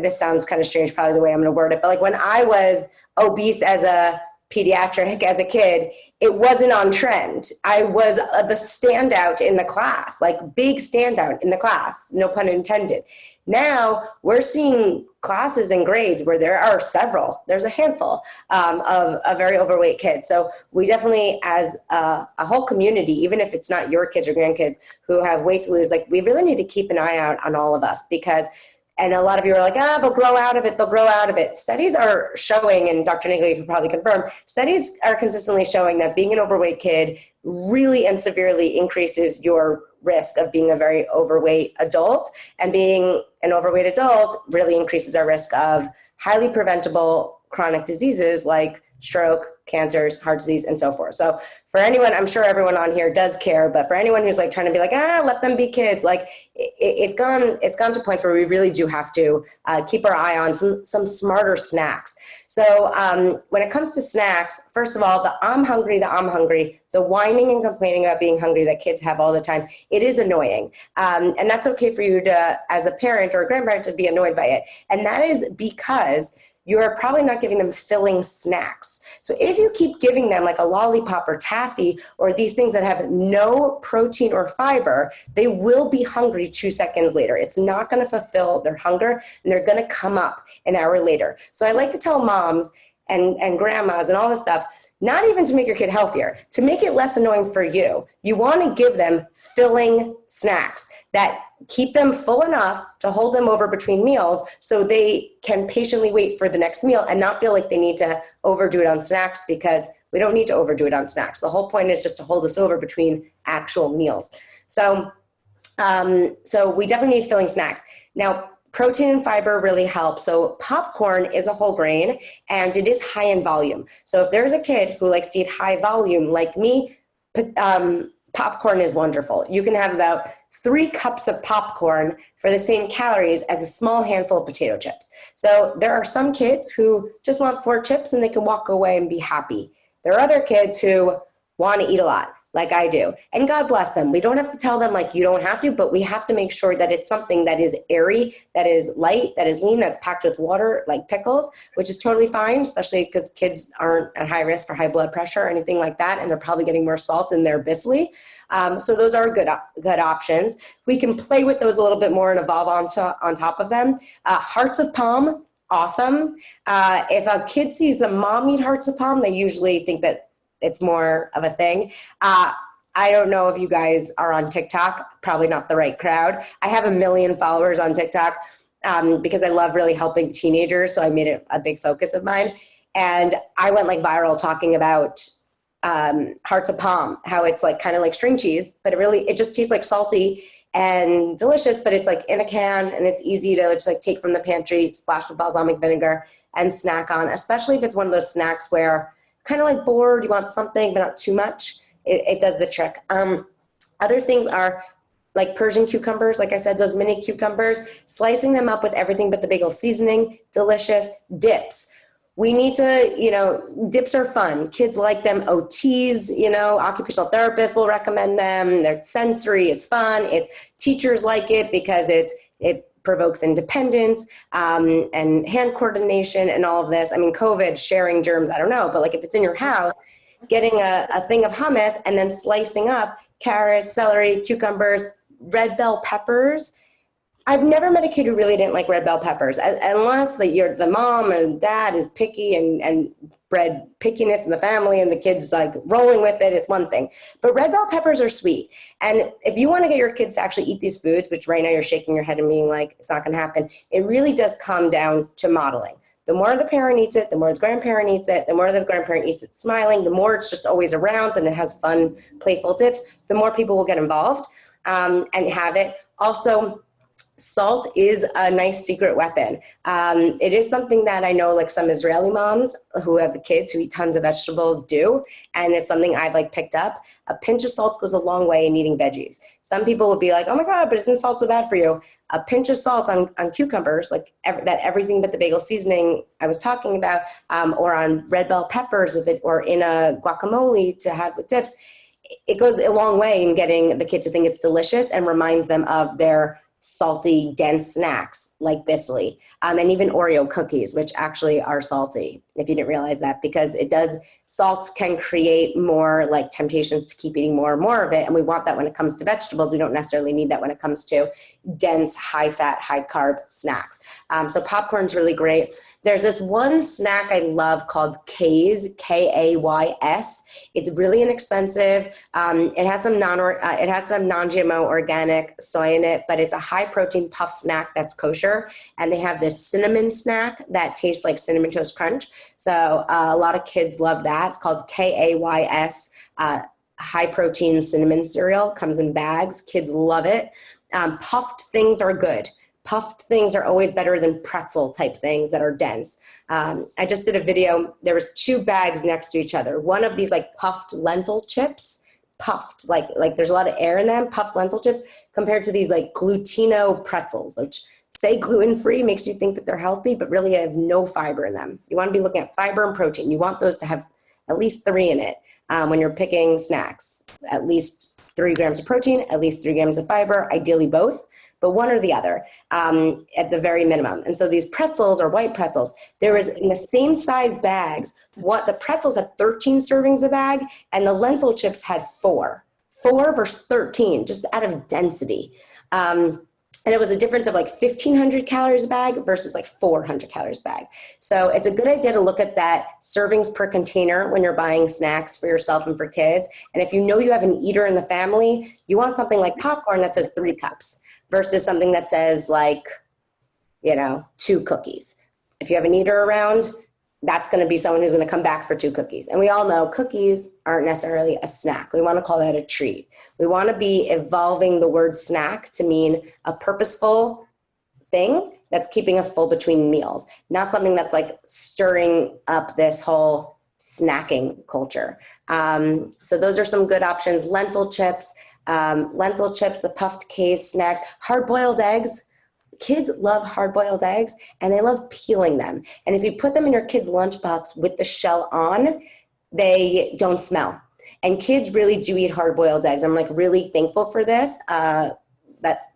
this sounds kind of strange, probably the way I'm going to word it, but like when I was obese as a pediatric as a kid, it wasn't on trend. I was the standout in the class, like big standout in the class, no pun intended. Now we're seeing classes and grades where there's a handful of very overweight kids. So we definitely, as a whole community, even if it's not your kids or grandkids who have weight to lose, like we really need to keep an eye out on all of us, because and a lot of you are like, they'll grow out of it. Studies are showing, and Dr. Nagel, you can probably confirm, studies are consistently showing that being an overweight kid really and severely increases your risk of being a very overweight adult. And being an overweight adult really increases our risk of highly preventable chronic diseases like stroke, cancers, heart disease, and so forth. So for anyone, I'm sure everyone on here does care, but for anyone who's like trying to be like, let them be kids, like it's gone to points where we really do have to keep our eye on some smarter snacks. So when it comes to snacks, first of all, the I'm hungry, the whining and complaining about being hungry that kids have all the time, it is annoying. And that's okay for you to, as a parent or a grandparent, to be annoyed by it. And that is because you're probably not giving them filling snacks. So if you keep giving them like a lollipop or taffy or these things that have no protein or fiber, they will be hungry 2 seconds later. It's not going to fulfill their hunger, and they're going to come up an hour later. So I like to tell moms, and grandmas and all this stuff, not even to make your kid healthier, to make it less annoying for you. You want to give them filling snacks that keep them full enough to hold them over between meals so they can patiently wait for the next meal and not feel like they need to overdo it on snacks, because we don't need to overdo it on snacks. The whole point is just to hold us over between actual meals. So we definitely need filling snacks. Now, protein and fiber really help. So popcorn is a whole grain and it is high in volume. So if there's a kid who likes to eat high volume like me, popcorn is wonderful. You can have about 3 cups of popcorn for the same calories as a small handful of potato chips. So there are some kids who just want 4 chips and they can walk away and be happy. There are other kids who want to eat a lot, like I do. And God bless them. We don't have to tell them like you don't have to, but we have to make sure that it's something that is airy, that is light, that is lean, that's packed with water, like pickles, which is totally fine, especially because kids aren't at high risk for high blood pressure or anything like that, and they're probably getting more salt in their biscuit. So those are good options. We can play with those a little bit more and evolve on top of them. Hearts of palm, awesome. If a kid sees the mom eat hearts of palm, they usually think that it's more of a thing. I don't know if you guys are on TikTok, probably not the right crowd. I have 1 million followers on TikTok because I love really helping teenagers. So I made it a big focus of mine. And I went like viral talking about hearts of palm, how it's like kind of like string cheese, but it just tastes like salty and delicious, but it's like in a can and it's easy to just like take from the pantry, splash with balsamic vinegar and snack on, especially if it's one of those snacks where kind of like bored, you want something, but not too much. It does the trick. Other things are like Persian cucumbers. Like I said, those mini cucumbers, slicing them up with everything but the bagel seasoning, delicious. Dips. We need to, dips are fun. Kids like them. OTs, occupational therapists will recommend them. They're sensory. It's fun. Teachers like it because it provokes independence and hand coordination and all of this. I mean, COVID, sharing germs, I don't know, but like if it's in your house, getting a thing of hummus and then slicing up carrots, celery, cucumbers, red bell peppers. I've never met a kid who really didn't like red bell peppers, unless the mom and dad is picky and bred pickiness in the family and the kid's like rolling with it. It's one thing. But red bell peppers are sweet. And if you want to get your kids to actually eat these foods, which right now you're shaking your head and being like, it's not going to happen, it really does come down to modeling. The more the parent eats it, the more the grandparent eats it, the more the grandparent eats it smiling, the more it's just always around and it has fun, playful dips, the more people will get involved and have it. Also, salt is a nice secret weapon. It is something that I know like some Israeli moms who have the kids who eat tons of vegetables do, and it's something I've like picked up. A pinch of salt goes a long way in eating veggies. Some people would be like, oh my God, but isn't salt so bad for you? A pinch of salt on cucumbers, like everything but the bagel seasoning I was talking about, or on red bell peppers with it, or in a guacamole to have with dips, it goes a long way in getting the kid to think it's delicious and reminds them of their salty, dense snacks like Bisley, and even Oreo cookies, which actually are salty, if you didn't realize that, because salt can create more like temptations to keep eating more and more of it. And we want that when it comes to vegetables. We don't necessarily need that when it comes to dense, high fat, high carb snacks. So popcorn's really great. There's this one snack I love called Kays, Kays. It's really inexpensive. It has some non-GMO organic soy in it, but it's a high protein puff snack that's kosher. And they have this cinnamon snack that tastes like Cinnamon Toast Crunch. So a lot of kids love that. It's called Kays. High protein cinnamon cereal, comes in bags. Kids love it. Puffed things are good. Puffed things are always better than pretzel type things that are dense. I just did a video. There was 2 bags next to each other. One of these like puffed lentil chips, puffed, like there's a lot of air in them, puffed lentil chips, compared to these like glutino pretzels, which say gluten-free makes you think that they're healthy, but really have no fiber in them. You want to be looking at fiber and protein. You want those to have at least 3 in it when you're picking snacks. At least 3 grams of protein, at least 3 grams of fiber, ideally both, but one or the other at the very minimum. And so these pretzels are white pretzels. There is in the same size bags, the pretzels had 13 servings a bag and the lentil chips had 4. 4 versus 13, just out of density. And it was a difference of like 1,500 calories a bag versus like 400 calories a bag. So it's a good idea to look at that servings per container when you're buying snacks for yourself and for kids. And if you know you have an eater in the family, you want something like popcorn that says 3 cups versus something that says like, 2 cookies. If you have an eater around, that's going to be someone who's going to come back for 2 cookies. And we all know cookies aren't necessarily a snack. We want to call that a treat. We want to be evolving the word snack to mean a purposeful thing that's keeping us full between meals, not something that's like stirring up this whole snacking culture. So those are some good options. Lentil chips, the puffed case snacks, hard-boiled eggs. Kids love hard-boiled eggs and they love peeling them. And if you put them in your kid's lunchbox with the shell on, they don't smell. And kids really do eat hard-boiled eggs. I'm like really thankful for this, that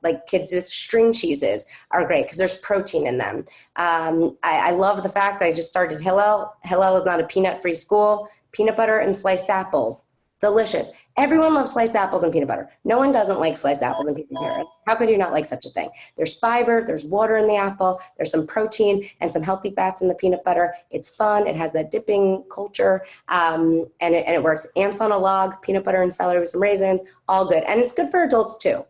like kids do this. String cheeses are great because there's protein in them. I love the fact I just started Hillel. Hillel is not a peanut-free school. Peanut butter and sliced apples. Delicious. Everyone loves sliced apples and peanut butter. No one doesn't like sliced apples and peanut butter. How could you not like such a thing? There's fiber, there's water in the apple, there's some protein and some healthy fats in the peanut butter. It's fun. It has that dipping culture, and it works. Ants on a log, peanut butter and celery with some raisins, all good. And it's good for adults too.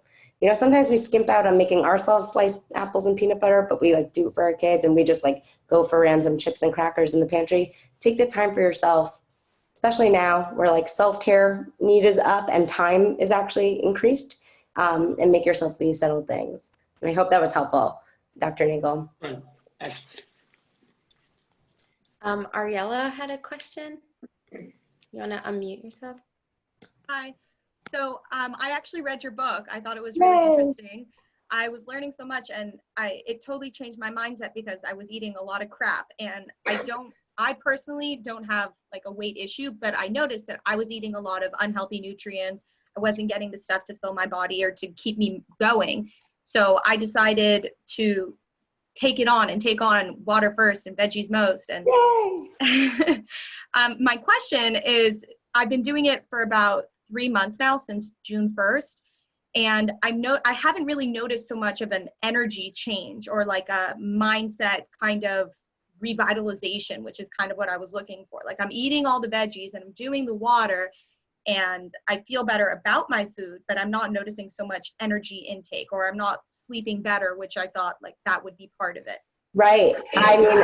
Sometimes we skimp out on making ourselves sliced apples and peanut butter, but we like do it for our kids and we just like go for random chips and crackers in the pantry. Take the time for yourself. Especially now where like self-care need is up and time is actually increased, and make yourself these settled things. And I hope that was helpful, Dr. Nagel. Ariella had a question. You want to unmute yourself? Hi. So I actually read your book. I thought it was really interesting. I was learning so much and it totally changed my mindset because I was eating a lot of crap and I personally don't have like a weight issue, but I noticed that I was eating a lot of unhealthy nutrients. I wasn't getting the stuff to fill my body or to keep me going. So I decided to take on water first and veggies most. And my question is, I've been doing it for about 3 months now, since June 1st. And I haven't really noticed so much of an energy change or like a mindset kind of revitalization, which is kind of what I was looking for. Like I'm eating all the veggies and I'm doing the water and I feel better about my food, but I'm not noticing so much energy intake or I'm not sleeping better, which I thought like that would be part of it. Right. I mean,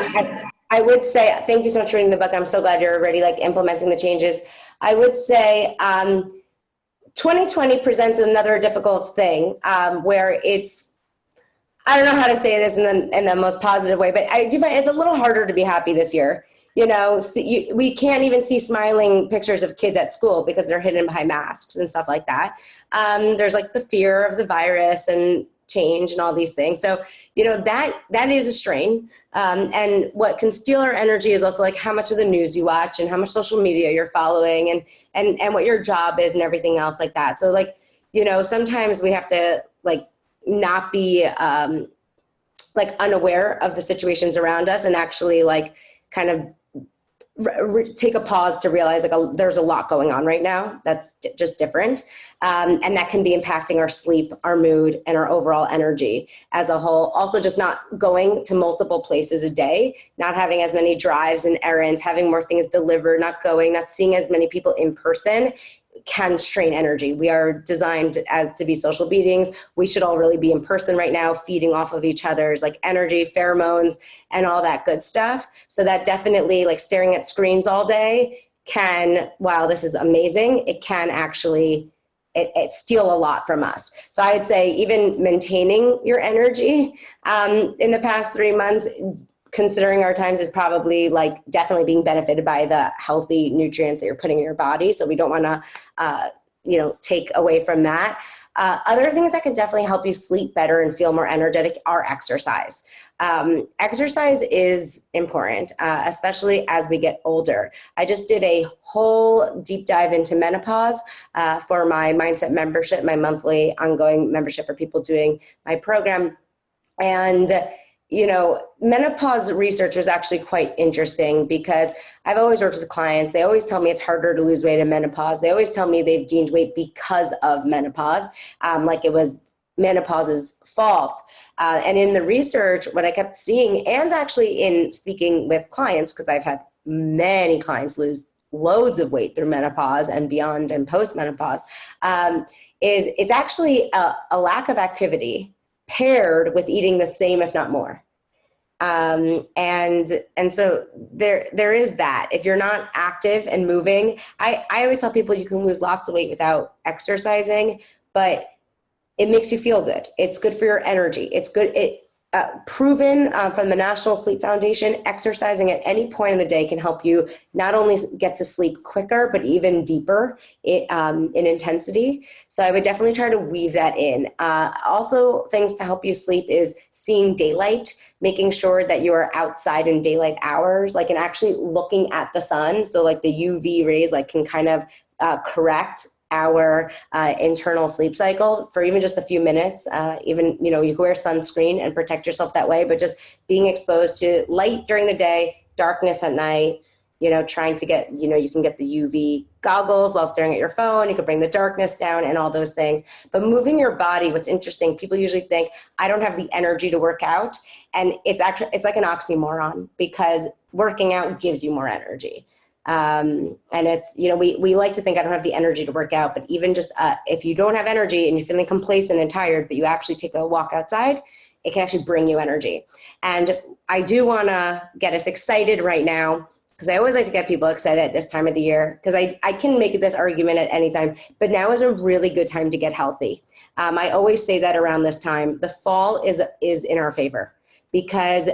I would say, thank you so much for reading the book. I'm so glad you're already like implementing the changes. I would say 2020 presents another difficult thing where I don't know how to say this in the most positive way, but I do find it's a little harder to be happy this year. We can't even see smiling pictures of kids at school because they're hidden behind masks and stuff like that. There's like the fear of the virus and change and all these things. So, that is a strain. And what can steal our energy is also like how much of the news you watch and how much social media you're following and what your job is and everything else like that. So like, sometimes we have to like not be like unaware of the situations around us and actually like kind of take a pause to realize like there's a lot going on right now that's just different, and that can be impacting our sleep, our mood, and our overall energy as a whole. Also, just not going to multiple places a day, not having as many drives and errands, having more things delivered, not seeing as many people in person can strain energy. We are designed to be social beings. We should all really be in person right now, feeding off of each other's like energy, pheromones, and all that good stuff. So that definitely like staring at screens all day can, while this is amazing, it can actually it steal a lot from us. So I would say even maintaining your energy in the past 3 months, considering our times, is probably like definitely being benefited by the healthy nutrients that you're putting in your body. So we don't want to, take away from that. Other things that can definitely help you sleep better and feel more energetic are exercise. Exercise is important, especially as we get older. I just did a whole deep dive into menopause for my Mindset membership, my monthly ongoing membership for people doing my program. And menopause research was actually quite interesting because I've always worked with clients. They always tell me it's harder to lose weight in menopause. They always tell me they've gained weight because of menopause. Like it was menopause's fault. And in the research, what I kept seeing, and actually in speaking with clients, because I've had many clients lose loads of weight through menopause and beyond and post-menopause, is it's actually a lack of activity paired with eating the same, if not more. And so there is that. If you're not active and moving, I always tell people you can lose lots of weight without exercising, but it makes you feel good. It's good for your energy. It's good. Proven from the National Sleep Foundation, exercising at any point in the day can help you not only get to sleep quicker, but even deeper in intensity. So I would definitely try to weave that in. Also, things to help you sleep is seeing daylight, making sure that you are outside in daylight hours, like, and actually looking at the sun. So like the UV rays, like, can kind of correct our internal sleep cycle for even just a few minutes. Even, you can wear sunscreen and protect yourself that way, but just being exposed to light during the day, darkness at night, trying to get, you can get the UV goggles while staring at your phone. You can bring the darkness down and all those things. But moving your body, what's interesting, people usually think, I don't have the energy to work out. And it's like an oxymoron, because working out gives you more energy. And it's, we like to think I don't have the energy to work out, but even just if you don't have energy and you're feeling complacent and tired, but you actually take a walk outside, it can actually bring you energy. And I do want to get us excited right now, because I always like to get people excited at this time of the year, because I can make this argument at any time, but now is a really good time to get healthy. I always say that around this time, the fall is in our favor, because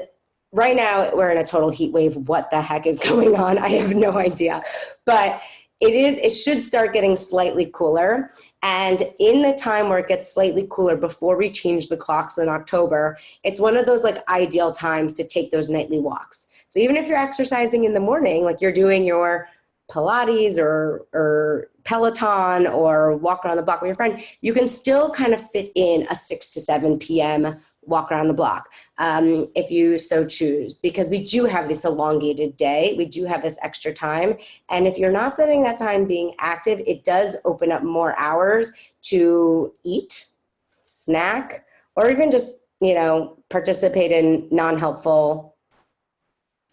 right now we're in a total heat wave. What the heck is going on? I have no idea, but it should start getting slightly cooler. And in the time where it gets slightly cooler before we change the clocks in October, it's one of those like ideal times to take those nightly walks. So even if you're exercising in the morning, like you're doing your Pilates or Peloton or walk around the block with your friend, you can still kind of fit in a 6 to 7 p.m. walk around the block, if you so choose, because we do have this elongated day. We do have this extra time. And if you're not spending that time being active, it does open up more hours to eat, snack, or even just, participate in non-helpful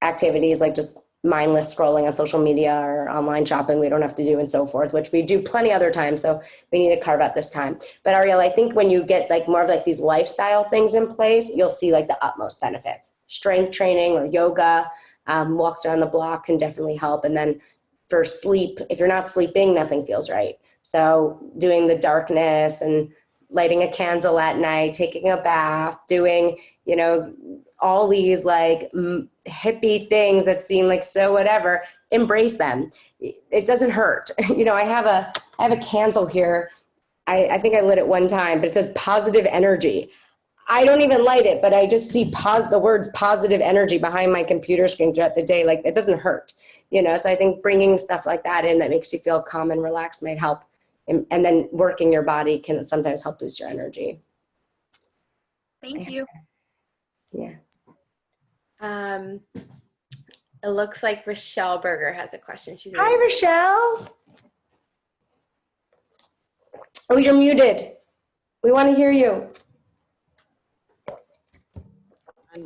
activities like just mindless scrolling on social media or online shopping we don't have to do and so forth, which we do plenty other times. So we need to carve out this time. But Ariel, I think when you get like more of like these lifestyle things in place, you'll see like the utmost benefits. Strength training or yoga, walks around the block can definitely help. And then for sleep, if you're not sleeping, nothing feels right. So doing the darkness and lighting a candle at night, taking a bath, doing, all these like hippie things that seem like so whatever, embrace them. It doesn't hurt. I have a candle here. I think I lit it one time, but it says positive energy. I don't even light it, but I just see the words positive energy behind my computer screen throughout the day. Like, it doesn't hurt, So I think bringing stuff like that in that makes you feel calm and relaxed might help. And then working your body can sometimes help boost your energy. Thank you. Yeah. It looks like Rochelle Berger has a question. Hi, Rochelle. Oh, you're muted. We want to hear you.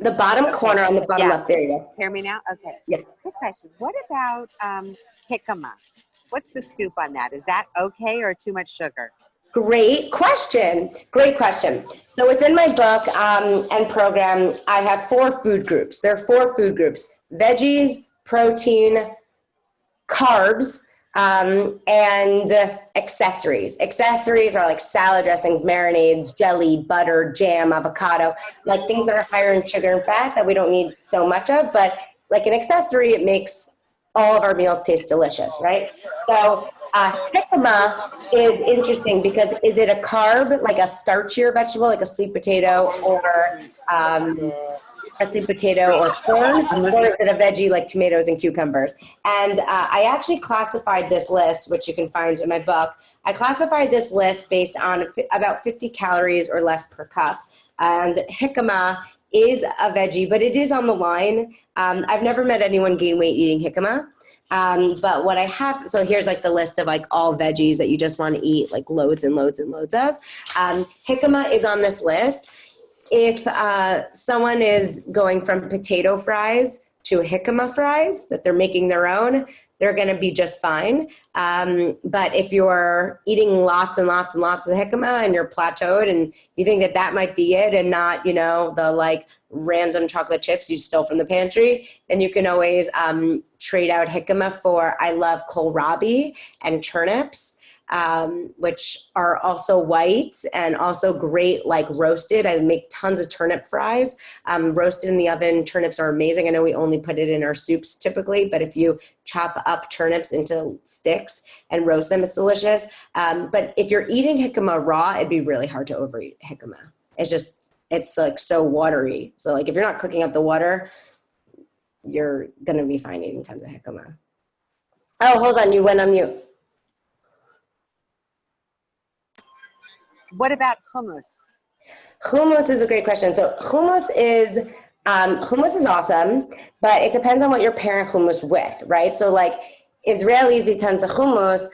The bottom corner on the bottom left. There you go. Hear me now? Okay. Yeah. Quick question. What about jicama? What's the scoop on that? Is that okay or too much sugar? Great question. So within my book and program, I have 4 food groups. There are 4 food groups: veggies, protein, carbs, and accessories. Accessories are like salad dressings, marinades, jelly, butter, jam, avocado, like things that are higher in sugar and fat that we don't need so much of. But like an accessory, it makes all of our meals taste delicious, right? So jicama is interesting because is it a carb, like a starchier vegetable, like a sweet potato or corn, or is it a veggie like tomatoes and cucumbers? And I actually classified this list, which you can find in my book. I classified this list based on about 50 calories or less per cup. And jicama is a veggie, but it is on the line. I've never met anyone gain weight eating jicama. But what I have, so here's like the list of like all veggies that you just want to eat like loads and loads and loads of. Jicama is on this list. If someone is going from potato fries to jicama fries that they're making their own, they're going to be just fine. But if you're eating lots and lots and lots of jicama and you're plateaued and you think that that might be it and not, you know, the like random chocolate chips you stole from the pantry, then you can always trade out jicama for, I love kohlrabi and turnips, which are also white and also great like roasted. I make tons of turnip fries, roasted in the oven. Turnips are amazing. I know we only put it in our soups typically, but if you chop up turnips into sticks and roast them, it's delicious. But if you're eating jicama raw, it'd be really hard to overeat jicama. It's like so watery. So like if you're not cooking up the water, you're gonna be fine eating tons of jicama. Oh, hold on, you went on mute. What about hummus? Hummus is a great question. So hummus is awesome, but it depends on what you're pairing hummus with, right? So like Israelis eat tons of hummus.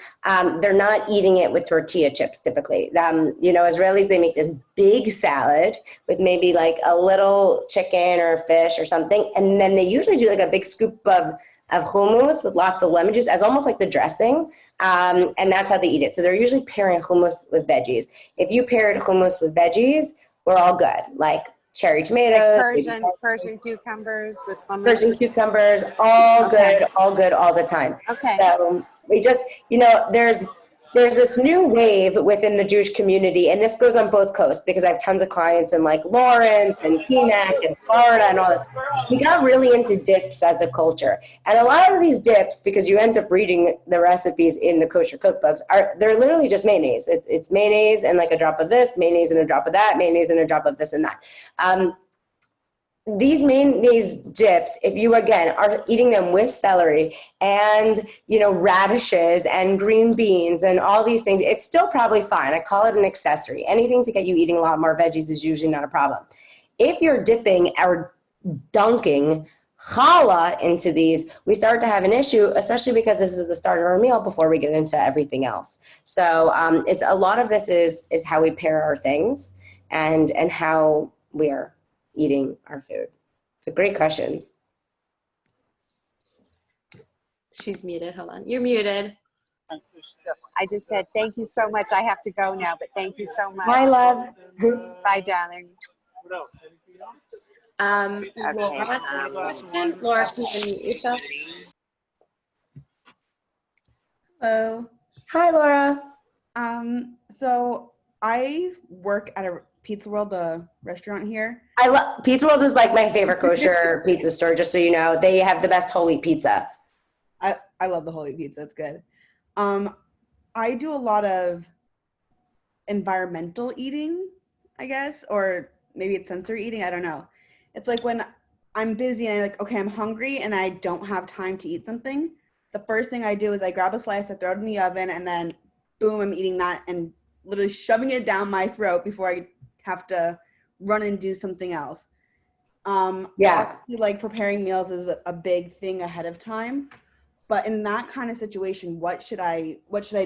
They're not eating it with tortilla chips typically. You know, Israelis, they make this big salad with maybe like a little chicken or fish or something. And then they usually do like a big scoop of hummus with lots of lemon juice as almost like the dressing. And that's how they eat it. So they're usually pairing hummus with veggies. If you paired hummus with veggies, we're all good. Like cherry tomatoes. Like Persian cucumbers with hummus. Persian cucumbers, all good all the time. Okay. So we just, you know, there's this new wave within the Jewish community, and this goes on both coasts because I have tons of clients in like Lawrence and Teaneck and Florida and all this. We got really into dips as a culture. And a lot of these dips, because you end up reading the recipes in the kosher cookbooks, they're literally just mayonnaise. It's mayonnaise and like a drop of this, mayonnaise and a drop of that, mayonnaise and a drop of this and that. These mayonnaise dips, if you again are eating them with celery and, you know, radishes and green beans and all these things, it's still probably fine. I call it an accessory. Anything to get you eating a lot more veggies is usually not a problem. If you're dipping or dunking challah into these, we start to have an issue, especially because this is the start of our meal before we get into everything else. So it's a lot of this is how we pair our things and how we are eating our food. So great questions. She's muted. Hold on. You're muted. I just said thank you so much. I have to go now, but thank you so much. Bye, love. Bye, darling. What else? Anything else? Laura, can you unmute yourself? Hello. Hi, Laura. So I work at a Pizza World, a restaurant here. I love Pizza World is like my favorite kosher pizza store, just so you know. They have the best whole wheat pizza. I love the whole wheat pizza. It's good. I do a lot of environmental eating, I guess, or maybe it's sensory eating. I don't know. It's like when I'm busy and I'm like, okay, I'm hungry and I don't have time to eat something. The first thing I do is I grab a slice, I throw it in the oven, and then boom, I'm eating that and literally shoving it down my throat before I have to run and do something else. Obviously, like preparing meals is a big thing ahead of time, but in that kind of situation, what should I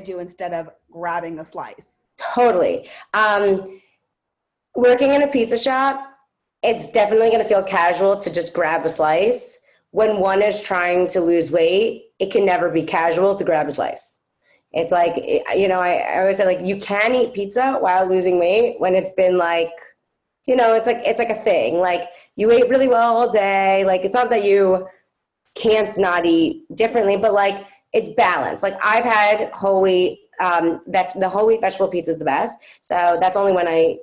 do instead of grabbing a slice? Totally. Working in a pizza shop, it's definitely going to feel casual to just grab a slice. When one is trying to lose weight, it can never be casual to grab a slice. It's like, you know, I always say, like, you can eat pizza while losing weight when it's been like, you know, it's like a thing. Like, you ate really well all day. Like, it's not that you can't not eat differently, but like, it's balanced. Like, I've had whole wheat, the whole wheat vegetable pizza is the best. So that's only when I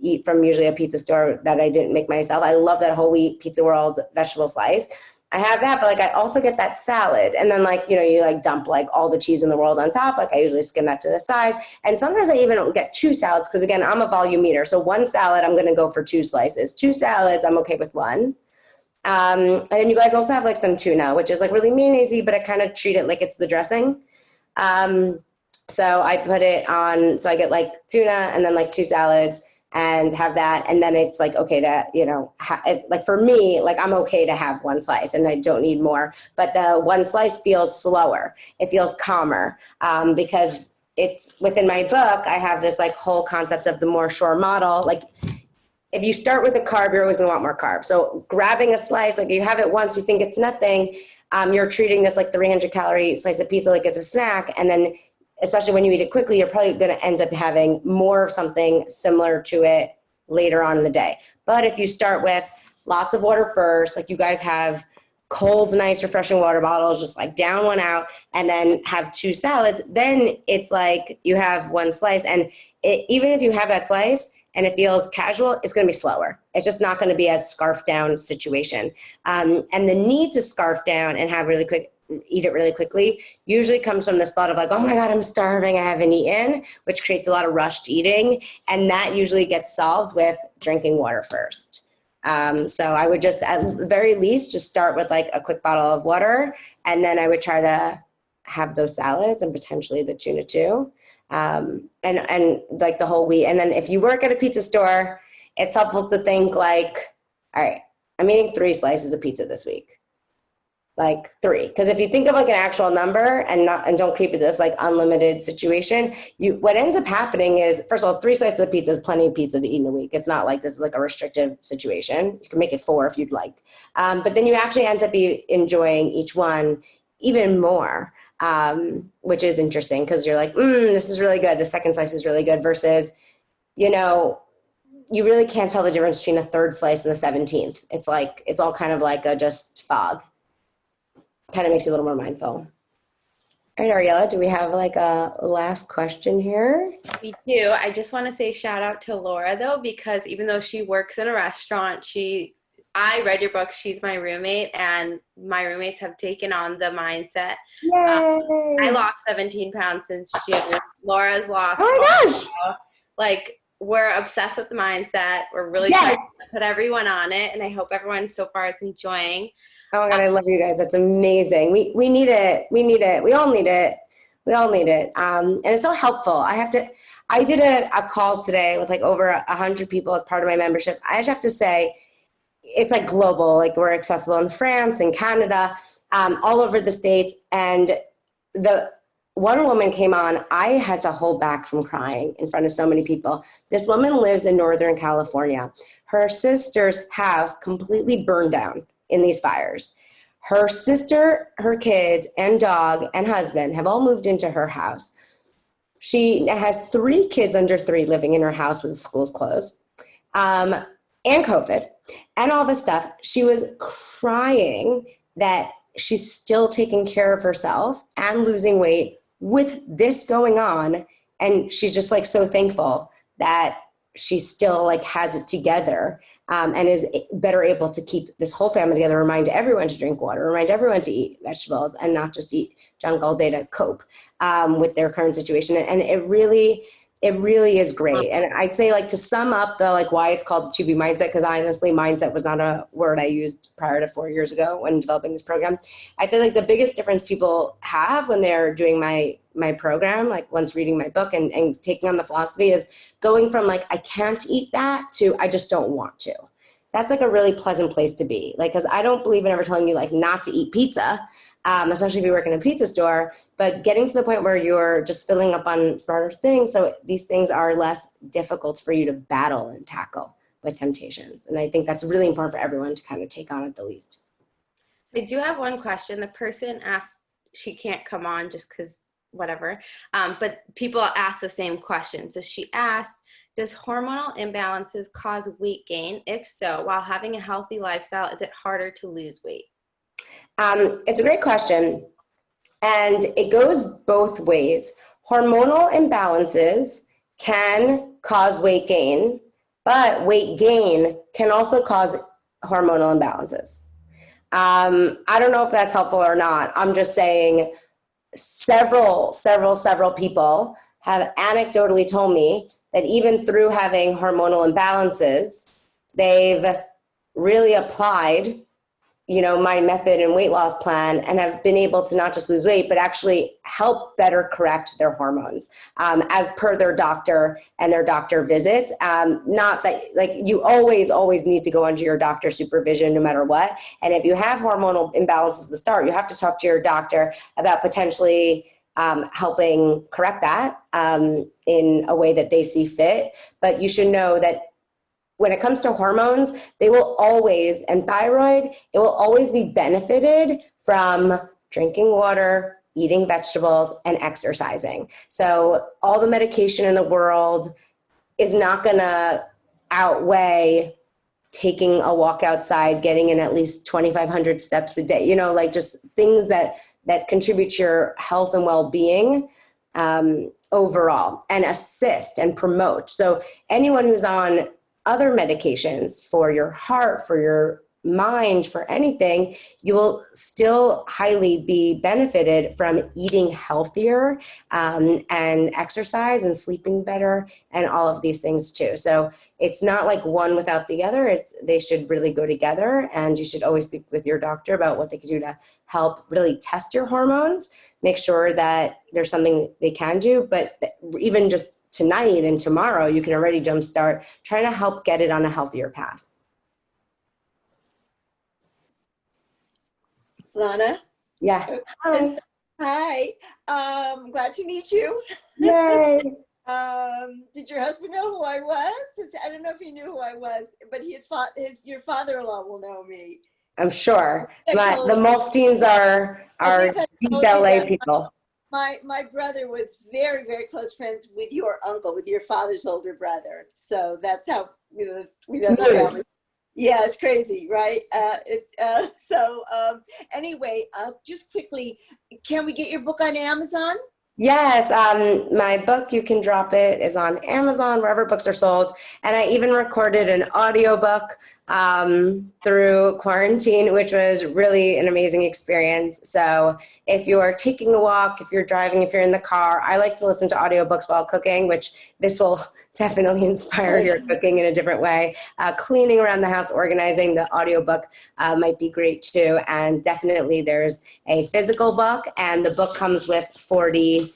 eat from usually a pizza store that I didn't make myself. I love that whole wheat Pizza World vegetable slice. I have that, but like I also get that salad, and then like, you know, you like dump like all the cheese in the world on top. Like I usually skim that to the side, and sometimes I even don't get two salads because again, I'm a volume eater. So one salad, I'm going to go for two slices. Two salads, I'm okay with one. And then you guys also have like some tuna, which is like really mayonnaise-y, but I kind of treat it like it's the dressing. So I put it on, so I get like tuna and then like two salads, and have that. And then it's like, okay to, you know, like for me, like I'm okay to have one slice and I don't need more, but the one slice feels slower. It feels calmer, because it's within my book, I have this like whole concept of the more sure model. Like if you start with a carb, you're always gonna want more carbs. So grabbing a slice, like you have it once, you think it's nothing, you're treating this like 300 calorie slice of pizza like it's a snack. And then especially when you eat it quickly, you're probably going to end up having more of something similar to it later on in the day. But if you start with lots of water first, like you guys have cold, nice, refreshing water bottles, just like down one out, and then have 2 salads, then it's like you have one slice. And even if you have that slice and it feels casual, it's going to be slower. It's just not going to be a scarf down situation. And the need to scarf down and have eat it really quickly usually comes from this thought of like, oh my God, I'm starving, I haven't eaten, which creates a lot of rushed eating. And that usually gets solved with drinking water first. So I would just, at the very least, just start with like a quick bottle of water. And then I would try to have those salads and potentially the tuna too. And like the whole wheat. And then if you work at a pizza store, it's helpful to think like, all right, I'm eating 3 slices of pizza this week. Like 3, because if you think of like an actual number and don't keep it this like unlimited situation, what ends up happening is, first of all, 3 slices of pizza is plenty of pizza to eat in a week. It's not like this is like a restrictive situation. You can make it 4 if you'd like, but then you actually end up enjoying each one even more, which is interesting because you're like, this is really good. The second slice is really good versus, you know, you really can't tell the difference between a 3rd slice and the 17th. It's like it's all kind of like a just fog. Kind of makes you a little more mindful. All right, Ariella, do we have like a last question here? We do. I just want to say shout out to Laura though, because even though she works in a restaurant, I read your book, she's my roommate, and my roommates have taken on the mindset. Yay! I lost 17 pounds since June. Laura's lost. Oh my gosh! Like, we're obsessed with the mindset. We're really trying to put everyone on it, and I hope everyone so far is enjoying. Oh my God, I love you guys. That's amazing. We need it. We need it. We all need it. We all need it. And it's so helpful. I did a call today with like over 100 people as part of my membership. I just have to say, it's like global. Like we're accessible in France and Canada, all over the States. And the one woman came on, I had to hold back from crying in front of so many people. This woman lives in Northern California. Her sister's house completely burned down in these fires. Her sister, her kids, and dog and husband have all moved into her house. She has 3 kids under 3 living in her house with the schools closed, and COVID, and all this stuff. She was crying that she's still taking care of herself and losing weight with this going on. And she's just like so thankful that she still like has it together, and is better able to keep this whole family together, remind everyone to drink water, remind everyone to eat vegetables and not just eat junk all day to cope with their current situation. And it really is great. And I'd say like to sum up the like why it's called 2B mindset, because honestly, mindset was not a word I used prior to 4 years ago when developing this program. I'd say like the biggest difference people have when they're doing my program, like once reading my book and taking on the philosophy, is going from like, I can't eat that to I just don't want to. That's like a really pleasant place to be. Like, cause I don't believe in ever telling you like not to eat pizza, especially if you work in a pizza store, but getting to the point where you're just filling up on smarter things. So these things are less difficult for you to battle and tackle with temptations. And I think that's really important for everyone to kind of take on at the least. I do have one question. The person asked, she can't come on just because whatever, but people ask the same question. So she asked, does hormonal imbalances cause weight gain? If so, while having a healthy lifestyle, is it harder to lose weight? It's a great question, and it goes both ways. Hormonal imbalances can cause weight gain, but weight gain can also cause hormonal imbalances. I don't know if that's helpful or not. I'm just saying several people have anecdotally told me that even through having hormonal imbalances, they've really applied, my method and weight loss plan, and have been able to not just lose weight, but actually help better correct their hormones as per their doctor and their doctor visits. Not that like you always need to go under your doctor's supervision no matter what. And if you have hormonal imbalances at the start, you have to talk to your doctor about potentially helping correct that in a way that they see fit. But you should know that when it comes to hormones, they will always, and thyroid, it will always be benefited from drinking water, eating vegetables, and exercising. So all the medication in the world is not gonna outweigh taking a walk outside, getting in at least 2,500 steps a day, like just things that contribute to your health and well-being overall, and assist and promote. So anyone who's on other medications for your heart, for your mind, for anything, you will still highly be benefited from eating healthier and exercise and sleeping better and all of these things too. So it's not like one without the other. They should really go together, and you should always speak with your doctor about what they can do to help really test your hormones, make sure that there's something they can do, but even just tonight and tomorrow, you can already jumpstart trying to help get it on a healthier path. Lana? Yeah. Hi. Hi. Glad to meet you. Yay. Did your husband know who I was? I don't know if he knew who I was, but your father-in-law will know me. I'm sure. The Muhlsteins are deep LA people. My brother was very, very close friends with your uncle, with your father's older brother. So that's how we know the family. Yeah, it's crazy, right? Anyway, just quickly, can we get your book on Amazon? Yes, my book, You Can Drop It, is on Amazon, wherever books are sold. And I even recorded an audiobook through quarantine, which was really an amazing experience. So if you are taking a walk, if you're driving, if you're in the car, I like to listen to audiobooks while cooking, which this will definitely inspire your cooking in a different way. Cleaning around the house, organizing, the audiobook might be great too. And definitely there's a physical book, and the book comes with 40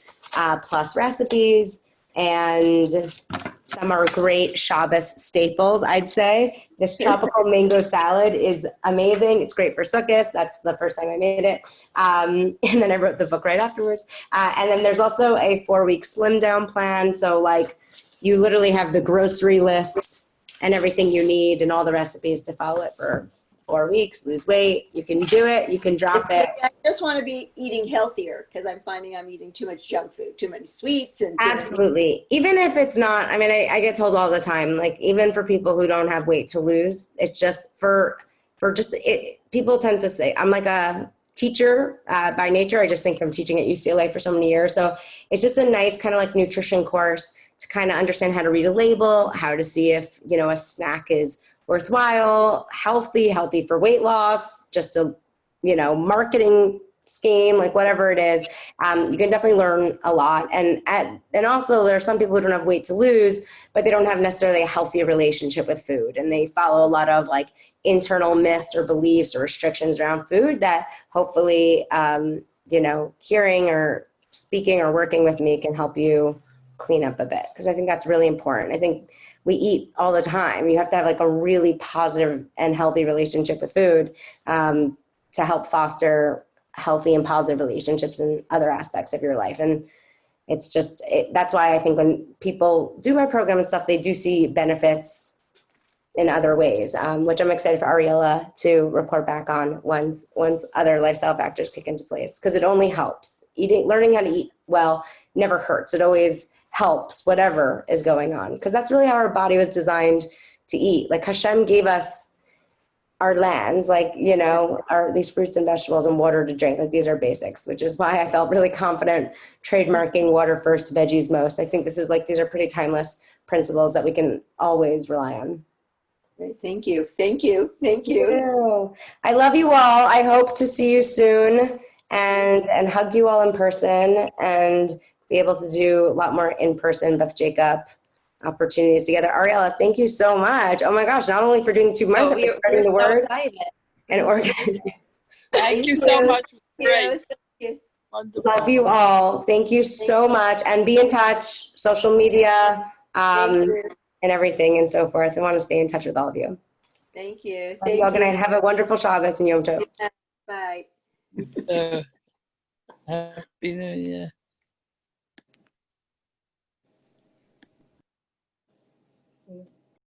plus recipes, and some are great Shabbos staples, I'd say. This tropical mango salad is amazing. It's great for sukkahs. That's the first time I made it. And then I wrote the book right afterwards. And then there's also a 4-week slim down plan. So like you literally have the grocery lists and everything you need and all the recipes to follow it for 4 weeks, lose weight. You can do it. You can drop it. I just want to be eating healthier because I'm finding I'm eating too much junk food, too many sweets. And absolutely. Even if it's not, I mean, I get told all the time, like even for people who don't have weight to lose, it's just people tend to say, I'm like a teacher by nature. I just think from teaching at UCLA for so many years. So it's just a nice kind of like nutrition course to kind of understand how to read a label, how to see if, a snack is worthwhile, healthy for weight loss, just a, marketing scheme, like whatever it is. You can definitely learn a lot. And also there are some people who don't have weight to lose, but they don't have necessarily a healthy relationship with food. And they follow a lot of like internal myths or beliefs or restrictions around food that hopefully, hearing or speaking or working with me can help you clean up a bit. Because I think that's really important. I think we eat all the time. You have to have like a really positive and healthy relationship with food to help foster healthy and positive relationships in other aspects of your life. And it's just, that's why I think when people do my program and stuff, they do see benefits in other ways, which I'm excited for Ariella to report back on once other lifestyle factors kick into place, because it only helps. Learning how to eat well never hurts. It always helps whatever is going on, because that's really how our body was designed to eat. Like Hashem gave us our lands, like, these fruits and vegetables and water to drink. Like these are basics, which is why I felt really confident trademarking water first, veggies most. I think these are pretty timeless principles that we can always rely on. Great. Thank you. Thank you. Thank you. I love you all. I hope to see you soon and hug you all in person and be able to do a lot more in-person Beth Jacob opportunities together. Ariella, thank you so much. Oh my gosh, not only for doing the 2 months, but spreading the word. and organizing. Thank you so much. Great. Thank you. Wonderful. Love you all. Thank you so much. And be in touch, social media, Thank you. and everything and so forth. I want to stay in touch with all of you. Thank you. Love you all. Good night. Have a wonderful Shabbos and Yom Tov. Bye. Happy New Year.